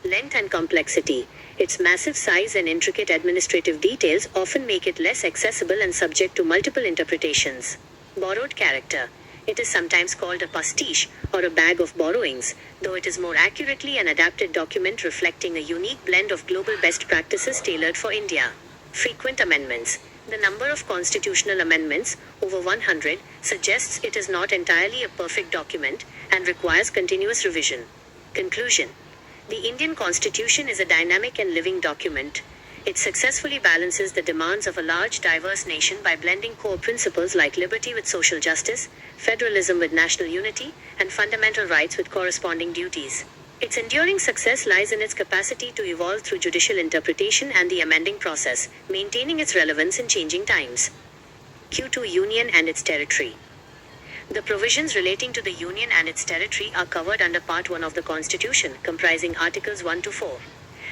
Length and complexity. Its massive size and intricate administrative details often make it less accessible and subject to multiple interpretations. Borrowed character. It is sometimes called a pastiche, or a bag of borrowings, though it is more accurately an adapted document reflecting a unique blend of global best practices tailored for India. Frequent amendments. The number of constitutional amendments, over 100, suggests it is not entirely a perfect document and requires continuous revision. Conclusion. The Indian Constitution is a dynamic and living document. It successfully balances the demands of a large, diverse nation by blending core principles like liberty with social justice, federalism with national unity, and fundamental rights with corresponding duties. Its enduring success lies in its capacity to evolve through judicial interpretation and the amending process, maintaining its relevance in changing times. Q2 Union and its territory. The provisions relating to the Union and its territory are covered under Part 1 of the Constitution, comprising Articles 1 to 4.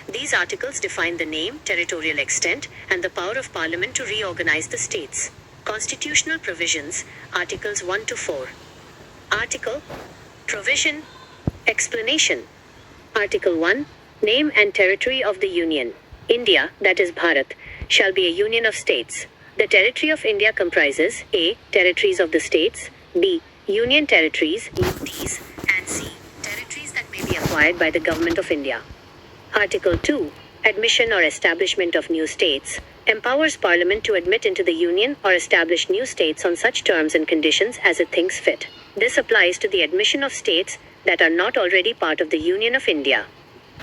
These articles define the name, territorial extent, and the power of Parliament to reorganize the states. Constitutional provisions, Articles 1 to 4. Article. Provision. Explanation. Article 1. Name and territory of the Union. India, that is Bharat, shall be a union of states. The territory of India comprises A. Territories of the states, B. Union territories, UTs, and C. Territories that may be acquired by the Government of India. Article 2. Admission or establishment of new states empowers Parliament to admit into the Union or establish new states on such terms and conditions as it thinks fit. This applies to the admission of states that are not already part of the Union of India.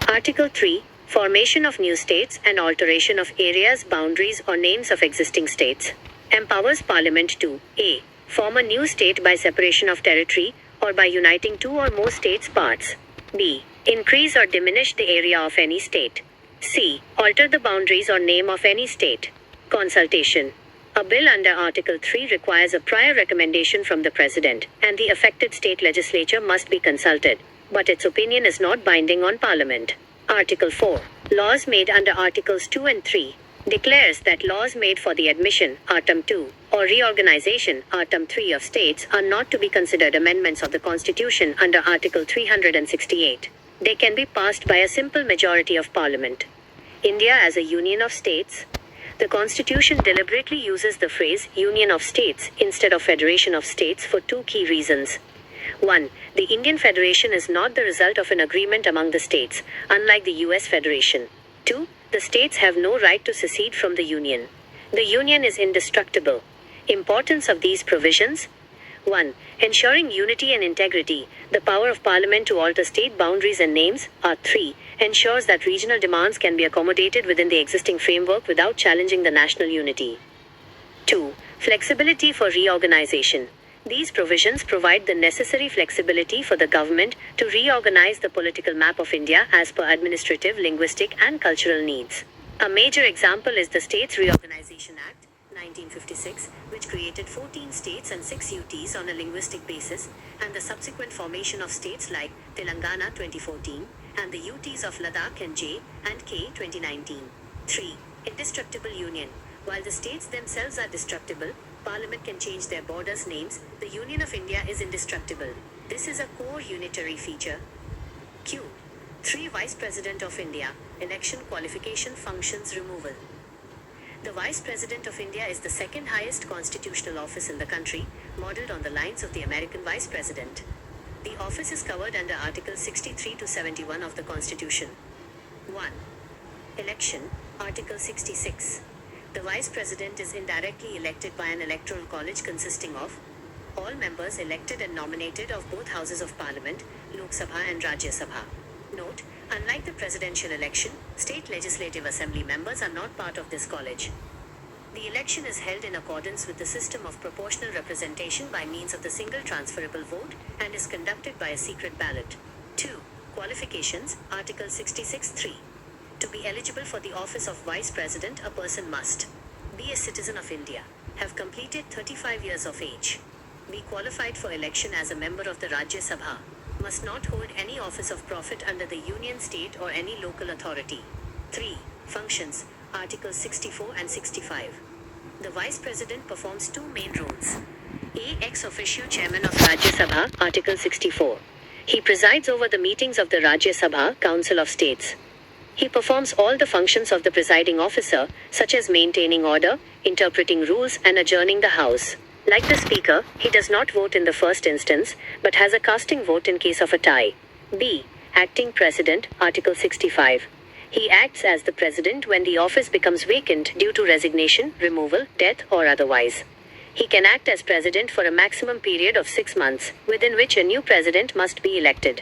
Article 3. Formation of new states and alteration of areas, boundaries, or names of existing states empowers Parliament to A. Form a new state by separation of territory or by uniting two or more states' parts. B. Increase or diminish the area of any state. C. Alter the boundaries or name of any state. Consultation. A bill under Article 3 requires a prior recommendation from the President, and the affected state legislature must be consulted, but its opinion is not binding on Parliament. Article 4. Laws made under Articles 2 and 3 declares that laws made for the admission, Article 2, or reorganization, Article 3 of states are not to be considered amendments of the Constitution under Article 368. They can be passed by a simple majority of Parliament. India as a union of states. The Constitution deliberately uses the phrase Union of States instead of Federation of States for two key reasons. 1. The Indian Federation is not the result of an agreement among the states, unlike the US Federation. 2. The states have no right to secede from the Union. The Union is indestructible. Importance of these provisions. 1. Ensuring unity and integrity. The power of Parliament to alter state boundaries and names. 3. Ensures that regional demands can be accommodated within the existing framework without challenging the national unity. 2. Flexibility for reorganization. These provisions provide the necessary flexibility for the government to reorganize the political map of India as per administrative, linguistic, and cultural needs. A major example is the States Reorganization Act, 1956, which created 14 states and 6 UTs on a linguistic basis, and the subsequent formation of states like Telangana 2014, and the UTs of Ladakh and J and K 2019. 3. Indestructible union. While the states themselves are destructible, Parliament can change their borders' names. The Union of India is indestructible. This is a core unitary feature. Q. 3. Vice President of India. Election, qualification, functions, removal. The Vice President of India is the second highest constitutional office in the country, modeled on the lines of the American Vice President. The office is covered under Article 63 to 71 of the Constitution. 1. Election, Article 66. The Vice President is indirectly elected by an electoral college consisting of all members elected and nominated of both houses of Parliament, Lok Sabha and Rajya Sabha. Note, unlike the presidential election, state legislative assembly members are not part of this college. The election is held in accordance with the system of proportional representation by means of the single transferable vote and is conducted by a secret ballot. 2. Qualifications, Article 66(3). To be eligible for the office of Vice President, a person must be a citizen of India, have completed 35 years of age, be qualified for election as a member of the Rajya Sabha, must not hold any office of profit under the union, state or any local authority. 3. Functions, Articles 64 and 65. The Vice President performs two main roles. A. Ex officio Chairman of Rajya Sabha, Article 64. He presides over the meetings of the Rajya Sabha, Council of States. He performs all the functions of the presiding officer, such as maintaining order, interpreting rules and adjourning the House. Like the Speaker, he does not vote in the first instance, but has a casting vote in case of a tie. B. Acting President, Article 65. He acts as the President when the office becomes vacant due to resignation, removal, death or otherwise. He can act as President for a maximum period of 6 months, within which a new President must be elected.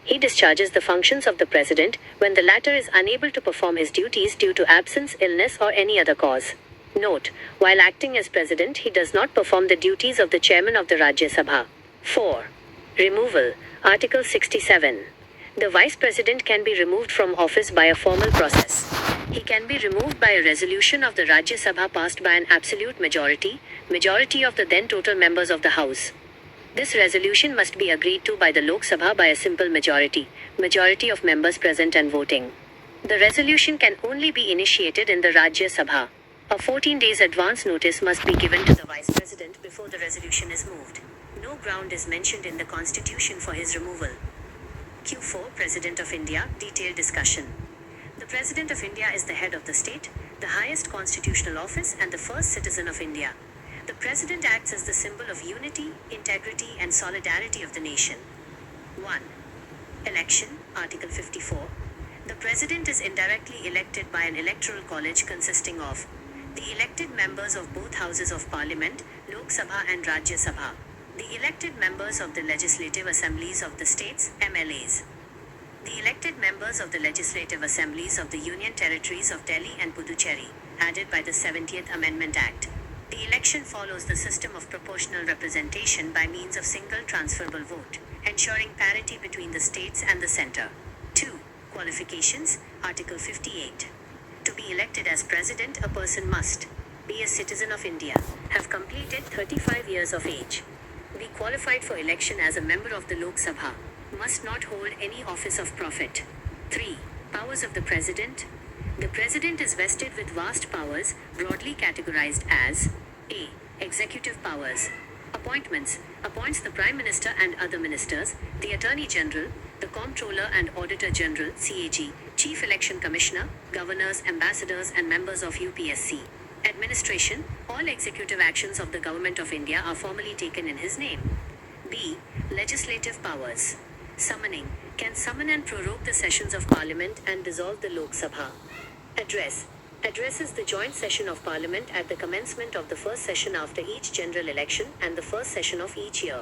He discharges the functions of the President when the latter is unable to perform his duties due to absence, illness or any other cause. Note, while acting as President, he does not perform the duties of the Chairman of the Rajya Sabha. 4. Removal, Article 67. The Vice President can be removed from office by a formal process. He can be removed by a resolution of the Rajya Sabha passed by an absolute majority of the then total members of the House. This resolution must be agreed to by the Lok Sabha by a simple majority of members present and voting. The resolution can only be initiated in the Rajya Sabha. A 14 days advance notice must be given to the Vice President before the resolution is moved. No ground is mentioned in the Constitution for his removal. Q4 President of India, detailed discussion. The President of India is the head of the state, the highest constitutional office and the first citizen of India. The President acts as the symbol of unity, integrity and solidarity of the nation. 1. Election, Article 54. The President is indirectly elected by an electoral college consisting of the elected members of both houses of Parliament, Lok Sabha and Rajya Sabha, the elected members of the legislative assemblies of the states, MLAs, the elected members of the legislative assemblies of the Union Territories of Delhi and Puducherry, added by the 70th Amendment Act. The election follows the system of proportional representation by means of single transferable vote, ensuring parity between the states and the centre. 2. Qualifications, Article 58. To be elected as President, a person must be a citizen of India, have completed 35 years of age, be qualified for election as a member of the Lok Sabha, must not hold any office of profit. 3. Powers of the President. The President is vested with vast powers, broadly categorized as A. Executive powers. Appointments. Appoints the Prime Minister and other ministers, the Attorney General, the Comptroller and Auditor General (CAG), Chief Election Commissioner, governors, ambassadors and members of UPSC. Administration. All executive actions of the Government of India are formally taken in his name. B. Legislative powers. Summoning. Can summon and prorogue the sessions of Parliament and dissolve the Lok Sabha. Address. addresses the joint session of Parliament at the commencement of the first session after each general election and the first session of each year.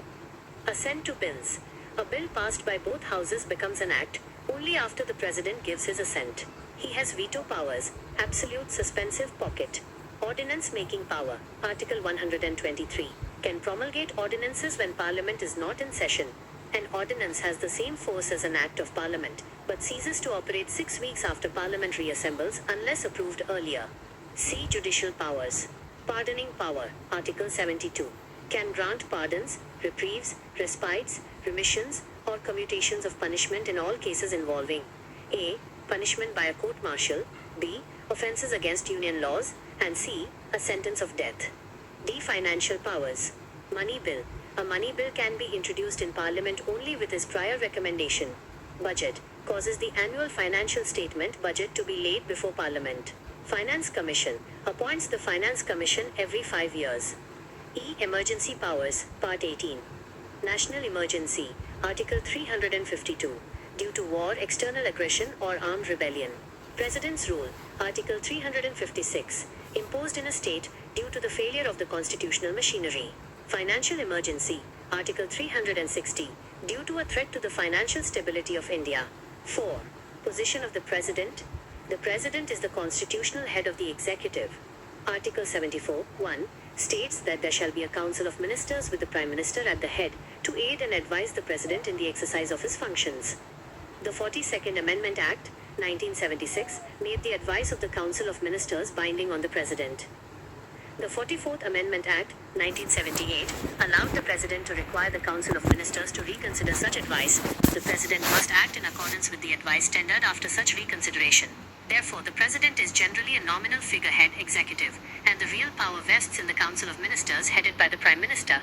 Assent to bills. A bill passed by both houses becomes an act only after the President gives his assent. He has veto powers, absolute suspensive pocket. Ordinance making power. Article 123. Can promulgate ordinances when Parliament is not in session. An ordinance has the same force as an act of Parliament, but ceases to operate 6 weeks after Parliament reassembles unless approved earlier. See Judicial powers. Pardoning power. Article 72. Can grant pardons, reprieves, respites, remissions, or commutations of punishment in all cases involving a. punishment by a court-martial, b. offences against union laws, and c. a sentence of death. D. Financial powers. Money bill. A money bill can be introduced in Parliament only with his prior recommendation. Budget. Causes the annual financial statement budget to be laid before Parliament. Finance Commission. Appoints the Finance Commission every 5 years. E. Emergency powers. Part 18. National emergency. Article 352. Due to war, external aggression, or armed rebellion. President's rule. Article 356. Imposed in a state due to the failure of the constitutional machinery. Financial emergency. Article 360. Due to a threat to the financial stability of India. 4. Position of the President. The President is the constitutional head of the executive. Article 74. 1. States that there shall be a council of ministers with the Prime Minister at the head to aid and advise the President in the exercise of his functions. The 42nd Amendment Act, 1976, made the advice of the Council of Ministers binding on the President. The 44th Amendment Act, 1978, allowed the President to require the Council of Ministers to reconsider such advice. The President must act in accordance with the advice tendered after such reconsideration. Therefore, the President is generally a nominal figurehead executive, and the real power vests in the Council of Ministers headed by the Prime Minister.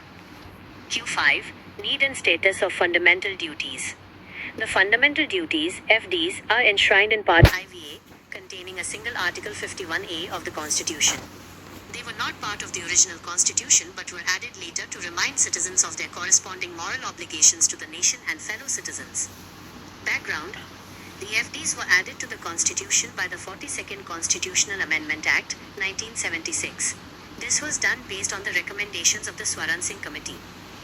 Q5. Need and status of fundamental duties. The fundamental duties, FDs, are enshrined in Part IVA, containing a single Article 51A of the Constitution. They were not part of the original Constitution but were added later to remind citizens of their corresponding moral obligations to the nation and fellow citizens. Background. The FDs were added to the Constitution by the 42nd Constitutional Amendment Act, 1976. This was done based on the recommendations of the Swaran Singh Committee.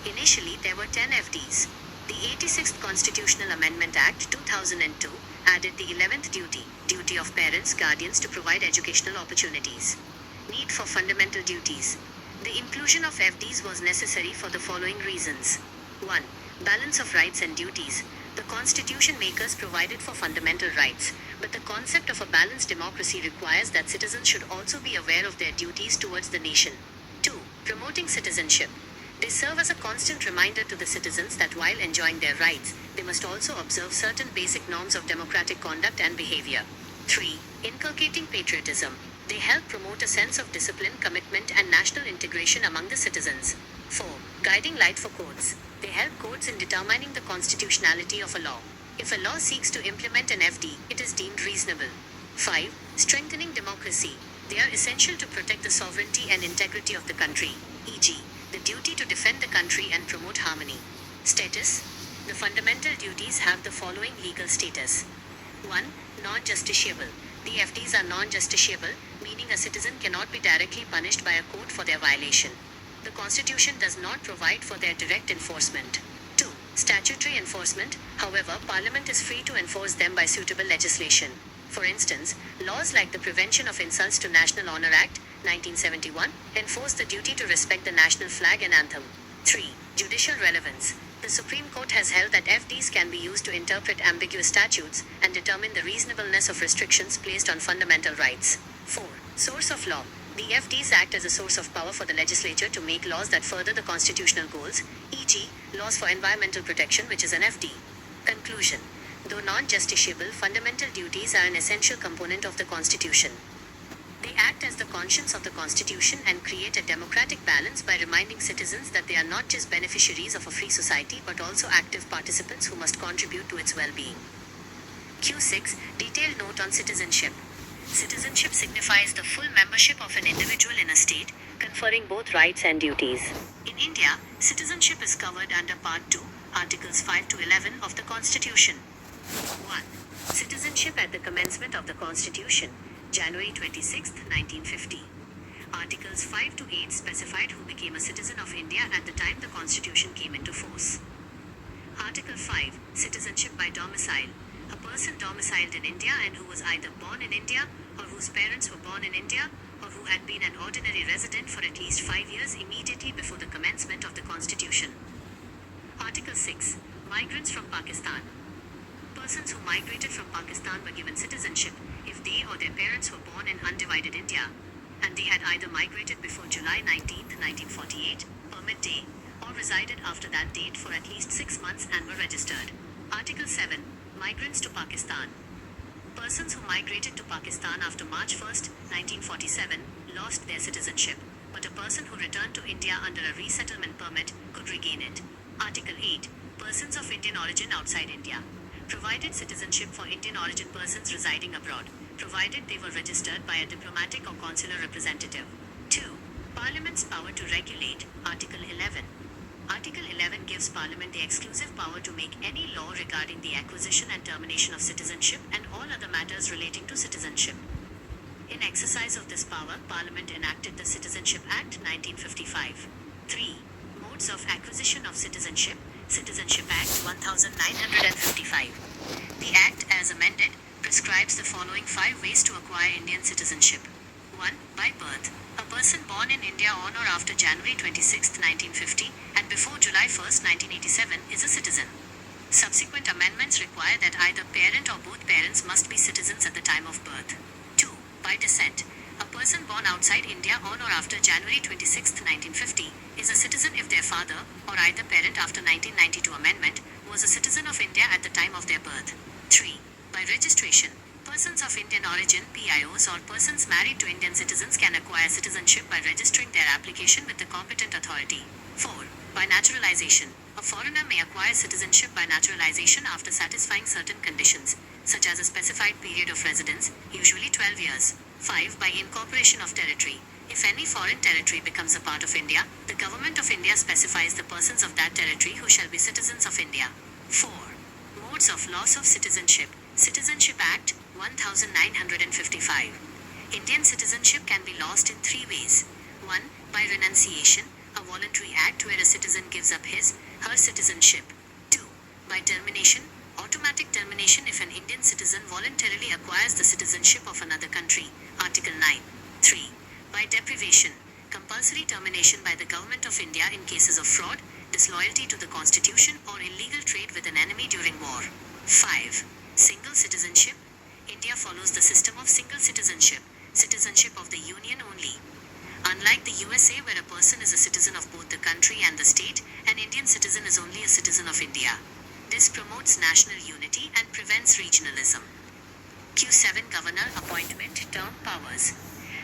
Initially, there were 10 FDs. The 86th Constitutional Amendment Act, 2002, added the 11th duty of parents, guardians to provide educational opportunities. Need for fundamental duties. The inclusion of FDs was necessary for the following reasons. 1. Balance of rights and duties. The Constitution makers provided for fundamental rights, but the concept of a balanced democracy requires that citizens should also be aware of their duties towards the nation. 2. Promoting citizenship. They serve as a constant reminder to the citizens that while enjoying their rights, they must also observe certain basic norms of democratic conduct and behavior. 3. Inculcating patriotism. They help promote a sense of discipline, commitment, and national integration among the citizens. 4. Guiding light for courts. They help courts in determining the constitutionality of a law. If a law seeks to implement an FD, it is deemed reasonable. 5. Strengthening democracy. They are essential to protect the sovereignty and integrity of the country, e.g., the duty to defend the country and promote harmony. Status. The fundamental duties have the following legal status. 1. Non-justiciable. The FDs are non-justiciable, meaning a citizen cannot be directly punished by a court for their violation. The Constitution does not provide for their direct enforcement. 2. Statutory enforcement. However, Parliament is free to enforce them by suitable legislation. For instance, laws like the Prevention of Insults to National Honour Act, 1971, enforce the duty to respect the national flag and anthem. 3. Judicial relevance. The Supreme Court has held that FDs can be used to interpret ambiguous statutes and determine the reasonableness of restrictions placed on fundamental rights. 4. Source of law. The FDs act as a source of power for the legislature to make laws that further the constitutional goals, e.g., laws for environmental protection, which is an FD. Conclusion. Though non-justiciable, fundamental duties are an essential component of the Constitution. They act as the conscience of the Constitution and create a democratic balance by reminding citizens that they are not just beneficiaries of a free society but also active participants who must contribute to its well-being. Q6. Detailed note on citizenship. Citizenship signifies the full membership of an individual in a state, conferring both rights and duties. In India, citizenship is covered under Part 2, Articles 5 to 11 of the Constitution. 1. Citizenship at the commencement of the Constitution. January 26, 1950. Articles 5 to 8 specified who became a citizen of India at the time the Constitution came into force. Article 5, Citizenship by domicile. A person domiciled in India and who was either born in India or whose parents were born in India or who had been an ordinary resident for at least 5 years immediately before the commencement of the Constitution. Article 6, Migrants from Pakistan. Persons who migrated from Pakistan were given citizenship if they or their parents were born in undivided India and they had either migrated before July 19, 1948, permit day, or resided after that date for at least 6 months and were registered. Article 7, Migrants to Pakistan. Persons who migrated to Pakistan after March 1, 1947, lost their citizenship, but a person who returned to India under a resettlement permit could regain it. Article 8, Persons of Indian origin outside India. Provided citizenship for Indian origin persons residing abroad, provided they were registered by a diplomatic or consular representative. 2. Parliament's power to regulate. Article 11. Article 11 gives Parliament the exclusive power to make any law regarding the acquisition and termination of citizenship and all other matters relating to citizenship. In exercise of this power, Parliament enacted the Citizenship Act 1955. 3. Modes of acquisition of citizenship. Citizenship Act 1955. The Act, as amended, prescribes the following 5 ways to acquire Indian citizenship. 1. By birth. A person born in India on or after January 26, 1950, and before July 1, 1987, is a citizen. Subsequent amendments require that either parent or both parents must be citizens at the time of birth. 2. By descent. A person born outside India on or after January 26, 1950, is a citizen if their father, or either parent after 1992 amendment, was a citizen of India at the time of their birth. 3. By registration. Persons of Indian origin, PIOs, or persons married to Indian citizens can acquire citizenship by registering their application with the competent authority. 4. By naturalization. A foreigner may acquire citizenship by naturalization after satisfying certain conditions, such as a specified period of residence, usually 12 years. 5. By incorporation of territory. If any foreign territory becomes a part of India, the Government of India specifies the persons of that territory who shall be citizens of India. 4. Modes of loss of citizenship. Citizenship Act 1955. Indian citizenship can be lost in 3 ways. 1. By renunciation, a voluntary act where a citizen gives up her citizenship. 2. By termination, automatic termination if an Indian citizen voluntarily acquires the citizenship of another country. Article 9. 3. By deprivation, compulsory termination by the Government of India in cases of fraud, disloyalty to the Constitution, or illegal trade with an enemy during war. 5. Single citizenship. India follows the system of single citizenship of the Union only. Unlike the USA, where a person is a citizen of both the country and the state, an Indian citizen is only a citizen of India. This promotes national unity and prevents regionalism. Q7 Governor Appointment Term Powers.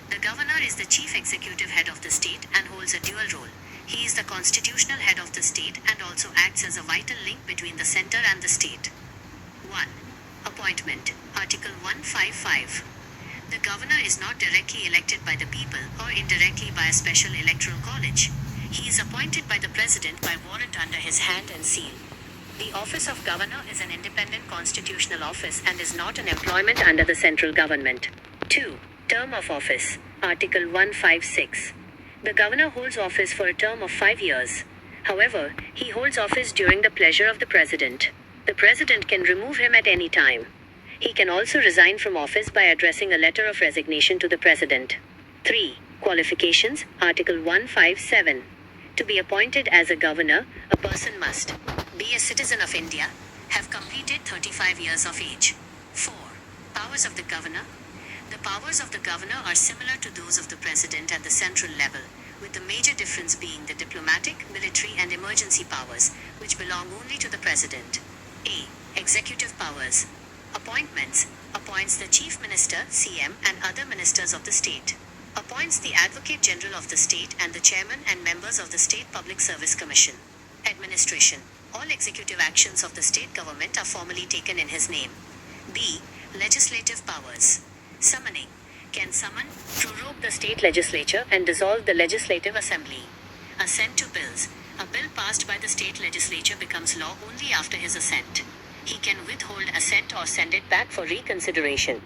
The governor is the chief executive head of the state and holds a dual role. He is the constitutional head of the state and also acts as a vital link between the center and the state. 1. Appointment. Article 155. The governor is not directly elected by the people or indirectly by a special electoral college. He is appointed by the president by warrant under his hand and seal. The office of governor is an independent constitutional office and is not an employment under the central government. 2. Term of office. Article 156. The governor holds office for a term of 5 years. However, he holds office during the pleasure of the president. The president can remove him at any time. He can also resign from office by addressing a letter of resignation to the president. 3. Qualifications. Article 157. To be appointed as a governor, a person must be a citizen of India, have completed 35 years of age. 4. Powers of the governor. The powers of the governor are similar to those of the president at the central level, with the major difference being the diplomatic, military, and emergency powers, which belong only to the president. A. Executive powers. Appointments. Appoints the Chief Minister, CM, and other ministers of the state. Appoints the Advocate General of the state and the Chairman and members of the State Public Service Commission. Administration. All executive actions of the state government are formally taken in his name. B. Legislative powers. Summoning. Can summon, prorogue the state legislature and dissolve the legislative assembly. Assent to bills. A bill passed by the state legislature becomes law only after his assent. He can withhold assent or send it back for reconsideration.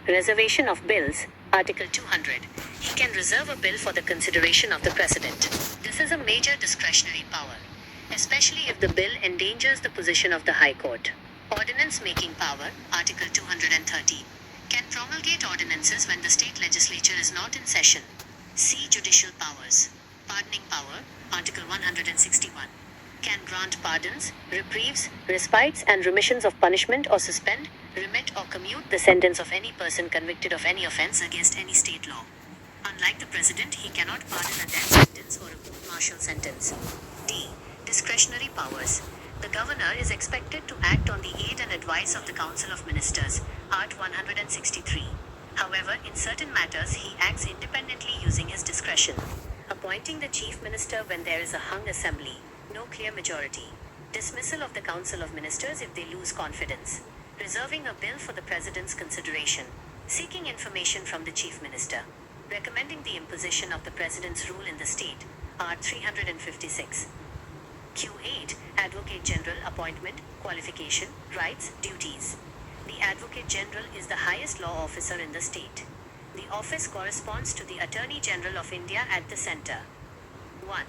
Reservation of bills, Article 200. He can reserve a bill for the consideration of the President. This is a major discretionary power, especially if the bill endangers the position of the High Court. Ordinance making power, Article 230. Can promulgate ordinances when the state legislature is not in session. See judicial powers. Pardoning power, Article 161. Can grant pardons, reprieves, respites and remissions of punishment or suspend, remit or commute the sentence of any person convicted of any offense against any state law. Unlike the President, he cannot pardon a death sentence or a court-martial sentence. D. Discretionary powers. The Governor is expected to act on the aid and advice of the Council of Ministers, Art 163. However, in certain matters he acts independently using his discretion. Appointing the Chief Minister when there is a hung assembly, no clear majority. Dismissal of the Council of Ministers if they lose confidence. Reserving a bill for the President's consideration. Seeking information from the Chief Minister. Recommending the imposition of the President's rule in the state, Art 356. Q8. Advocate General appointment, qualification, rights, duties. The Advocate General is the highest law officer in the state. The office corresponds to the Attorney General of India at the center. 1.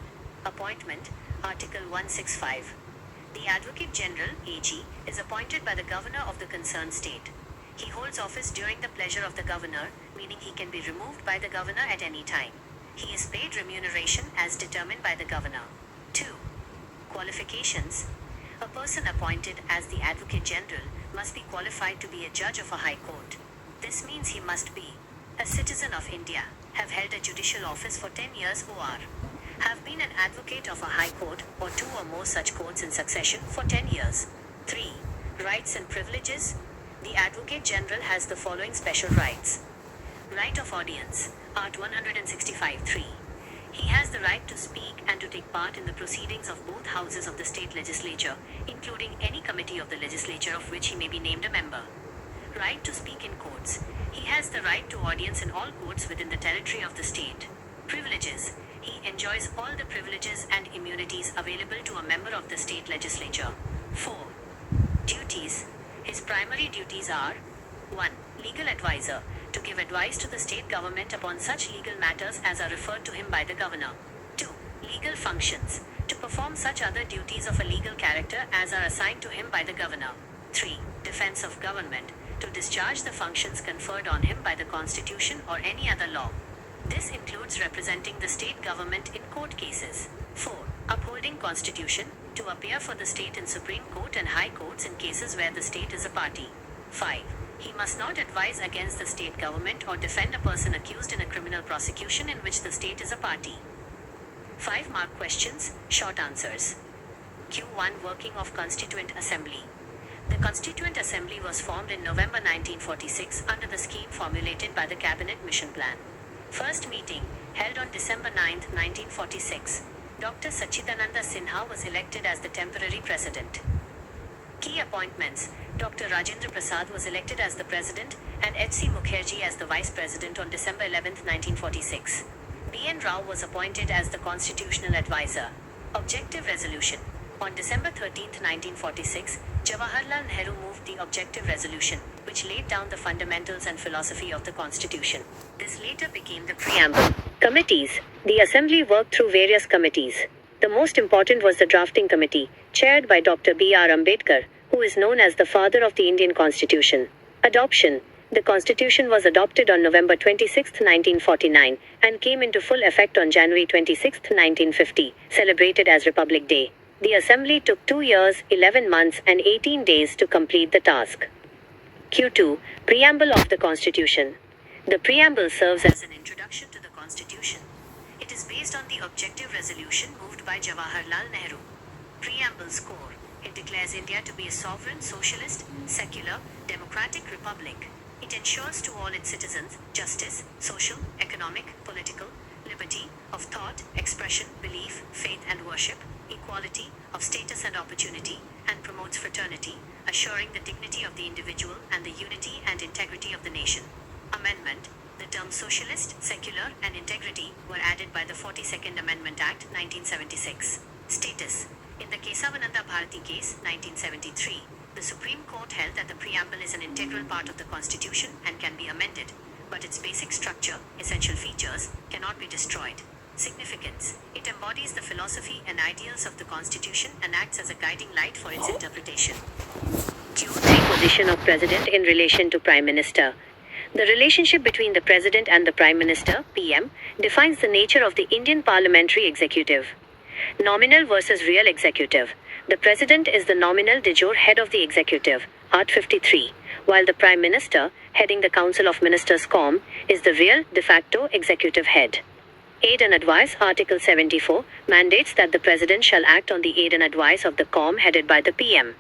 Appointment, Article 165. The Advocate General, AG, is appointed by the Governor of the concerned state. He holds office during the pleasure of the Governor, meaning he can be removed by the Governor at any time. He is paid remuneration as determined by the Governor. 2. Qualifications. A person appointed as the Advocate General must be qualified to be a judge of a high court. This means he must be a citizen of India, have held a judicial office for 10 years or have been an advocate of a high court or two or more such courts in succession for 10 years. 3. Rights and privileges. The Advocate General has the following special rights. Right of audience, Art 165(3). He has the right to speak and to take part in the proceedings of both houses of the state legislature, including any committee of the legislature of which he may be named a member. Right to speak in courts. He has the right to audience in all courts within the territory of the state. Privileges. He enjoys all the privileges and immunities available to a member of the state legislature. 4. Duties. His primary duties are 1. Legal advisor, to give advice to the state government upon such legal matters as are referred to him by the Governor. 2. Legal functions, to perform such other duties of a legal character as are assigned to him by the Governor. 3. Defense of government, to discharge the functions conferred on him by the Constitution or any other law. This includes representing the state government in court cases. 4. Upholding Constitution, to appear for the state in Supreme Court and High Courts in cases where the state is a party. 5. He must not advise against the state government or defend a person accused in a criminal prosecution in which the state is a party. 5 mark questions, short answers. Q1 Working of Constituent Assembly. The Constituent Assembly was formed in November 1946 under the scheme formulated by the Cabinet Mission Plan. First meeting, held on December 9, 1946. Dr. Sachidananda Sinha was elected as the temporary president. Key appointments. Dr. Rajendra Prasad was elected as the president and H.C. Mukherjee as the vice president on December 11, 1946. B.N. Rao was appointed as the constitutional advisor. Objective resolution. On December 13, 1946, Jawaharlal Nehru moved the objective resolution, which laid down the fundamentals and philosophy of the Constitution. This later became the preamble. Committees. The Assembly worked through various committees. The most important was the Drafting Committee, chaired by Dr. B.R. Ambedkar, who is known as the father of the Indian Constitution. Adoption. The Constitution was adopted on November 26, 1949, and came into full effect on January 26, 1950, celebrated as Republic Day. The Assembly took 2 years, 11 months, and 18 days to complete the task. Q2. Preamble of the Constitution. The preamble serves as an introduction to the Constitution. It is based on the objective resolution moved by Jawaharlal Nehru. Preamble score. It declares India to be a sovereign, socialist, secular, democratic republic. It ensures to all its citizens justice, social, economic, political, liberty of thought, expression, belief, faith and worship, equality of status and opportunity, and promotes fraternity, assuring the dignity of the individual and the unity and integrity of the nation. Amendment. The terms socialist, secular, and integrity were added by the 42nd Amendment Act, 1976. Status. In the Kesavananda Bharati case, 1973, The Supreme Court held that the preamble is an integral part of the Constitution and can be amended, but its basic structure, essential features, cannot be destroyed. Significance. It embodies the philosophy and ideals of the Constitution and acts as a guiding light for its interpretation. Q3. Position of President in relation to Prime Minister. The relationship between the President and the Prime Minister, PM, defines the nature of the Indian parliamentary executive. Nominal versus real executive. The President is the nominal de jure head of the executive, Art 53, while the Prime Minister, heading the Council of Ministers COM, is the real, de facto executive head. Aid and advice. Article 74 mandates that the President shall act on the aid and advice of the COM headed by the PM.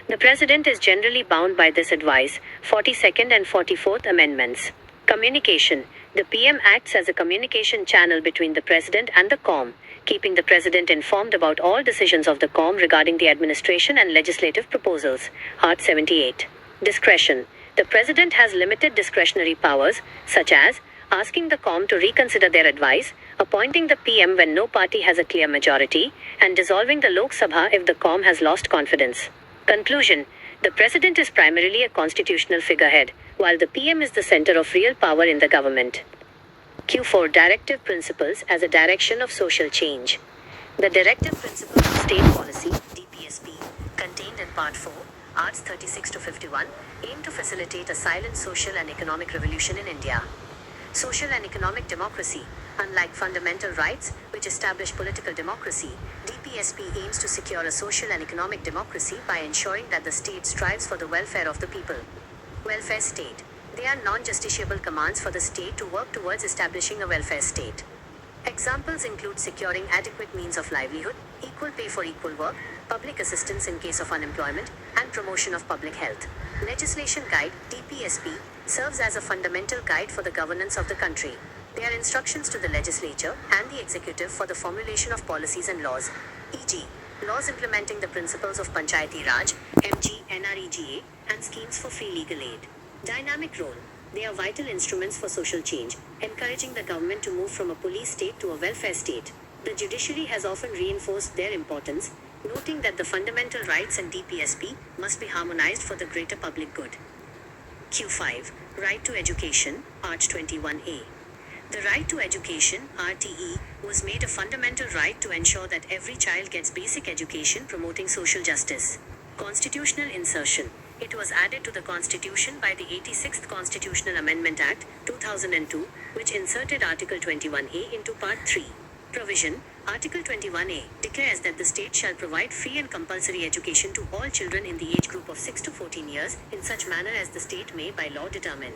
The President is generally bound by this advice. 42nd and 44th Amendments. Communication. The PM acts as a communication channel between the President and the COM, keeping the President informed about all decisions of the COM regarding the administration and legislative proposals. Art 78. Discretion. The President has limited discretionary powers, such as asking the COM to reconsider their advice, appointing the PM when no party has a clear majority, and dissolving the Lok Sabha if the COM has lost confidence. Conclusion. The President is primarily a constitutional figurehead, while the PM is the center of real power in the government. Q4. Directive Principles as a direction of social change. The Directive Principles of State Policy, DPSP, contained in Part 4, Arts 36 to 51, aim to facilitate a silent social and economic revolution in India. Social and economic democracy. Unlike fundamental rights, which establish political democracy, DPSP aims to secure a social and economic democracy by ensuring that the state strives for the welfare of the people. Welfare state. They are non-justiciable commands for the state to work towards establishing a welfare state. Examples include securing adequate means of livelihood, equal pay for equal work, public assistance in case of unemployment, and promotion of public health. Legislation Guide, DPSP, serves as a fundamental guide for the governance of the country. They are instructions to the legislature and the executive for the formulation of policies and laws, e.g., laws implementing the principles of Panchayati Raj, MG, NREGA, and schemes for free legal aid. Dynamic role. They are vital instruments for social change, encouraging the government to move from a police state to a welfare state. The judiciary has often reinforced their importance, noting that the fundamental rights and DPSP must be harmonized for the greater public good. Q5. Right to Education, Art 21A. The right to education, RTE, was made a fundamental right to ensure that every child gets basic education promoting social justice. Constitutional insertion. It was added to the Constitution by the 86th Constitutional Amendment Act, 2002, which inserted Article 21A into Part 3. Provision. Article 21A declares that the state shall provide free and compulsory education to all children in the age group of 6 to 14 years, in such manner as the state may by law determine.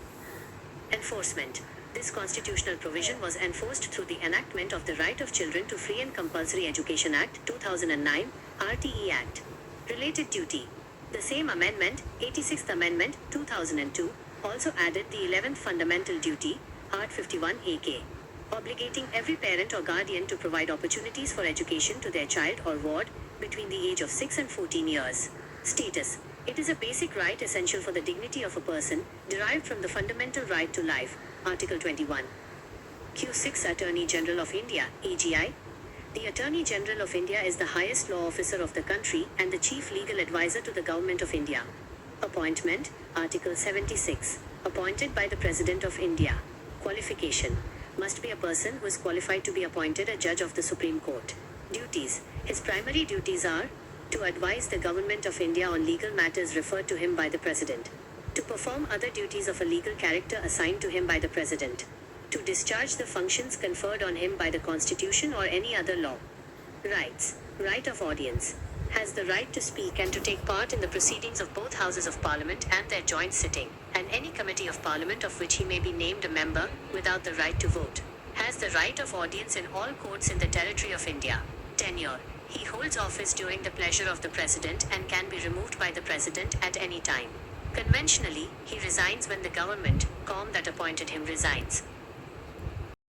Enforcement. This constitutional provision was enforced through the enactment of the Right of Children to Free and Compulsory Education Act, 2009, RTE Act. Related duty. The same amendment, 86th Amendment, 2002, also added the 11th fundamental duty, Art 51 AK, obligating every parent or guardian to provide opportunities for education to their child or ward between the age of 6 and 14 years. Status. It is a basic right essential for the dignity of a person, derived from the fundamental right to life, Article 21. Q6 Attorney General of India, AGI. The Attorney General of India is the highest law officer of the country and the chief legal advisor to the Government of India. Appointment, Article 76. Appointed by the President of India. Qualification. Must be a person who is qualified to be appointed a judge of the Supreme Court. Duties. His primary duties are to advise the Government of India on legal matters referred to him by the President. To perform other duties of a legal character assigned to him by the President. To discharge the functions conferred on him by the Constitution or any other law. Rights. Right of audience. Has the right to speak and to take part in the proceedings of both Houses of Parliament and their joint sitting, and any committee of Parliament of which he may be named a member, without the right to vote. Has the right of audience in all courts in the territory of India. Tenure. He holds office during the pleasure of the President and can be removed by the President at any time. Conventionally, he resigns when the government, COM that appointed him resigns.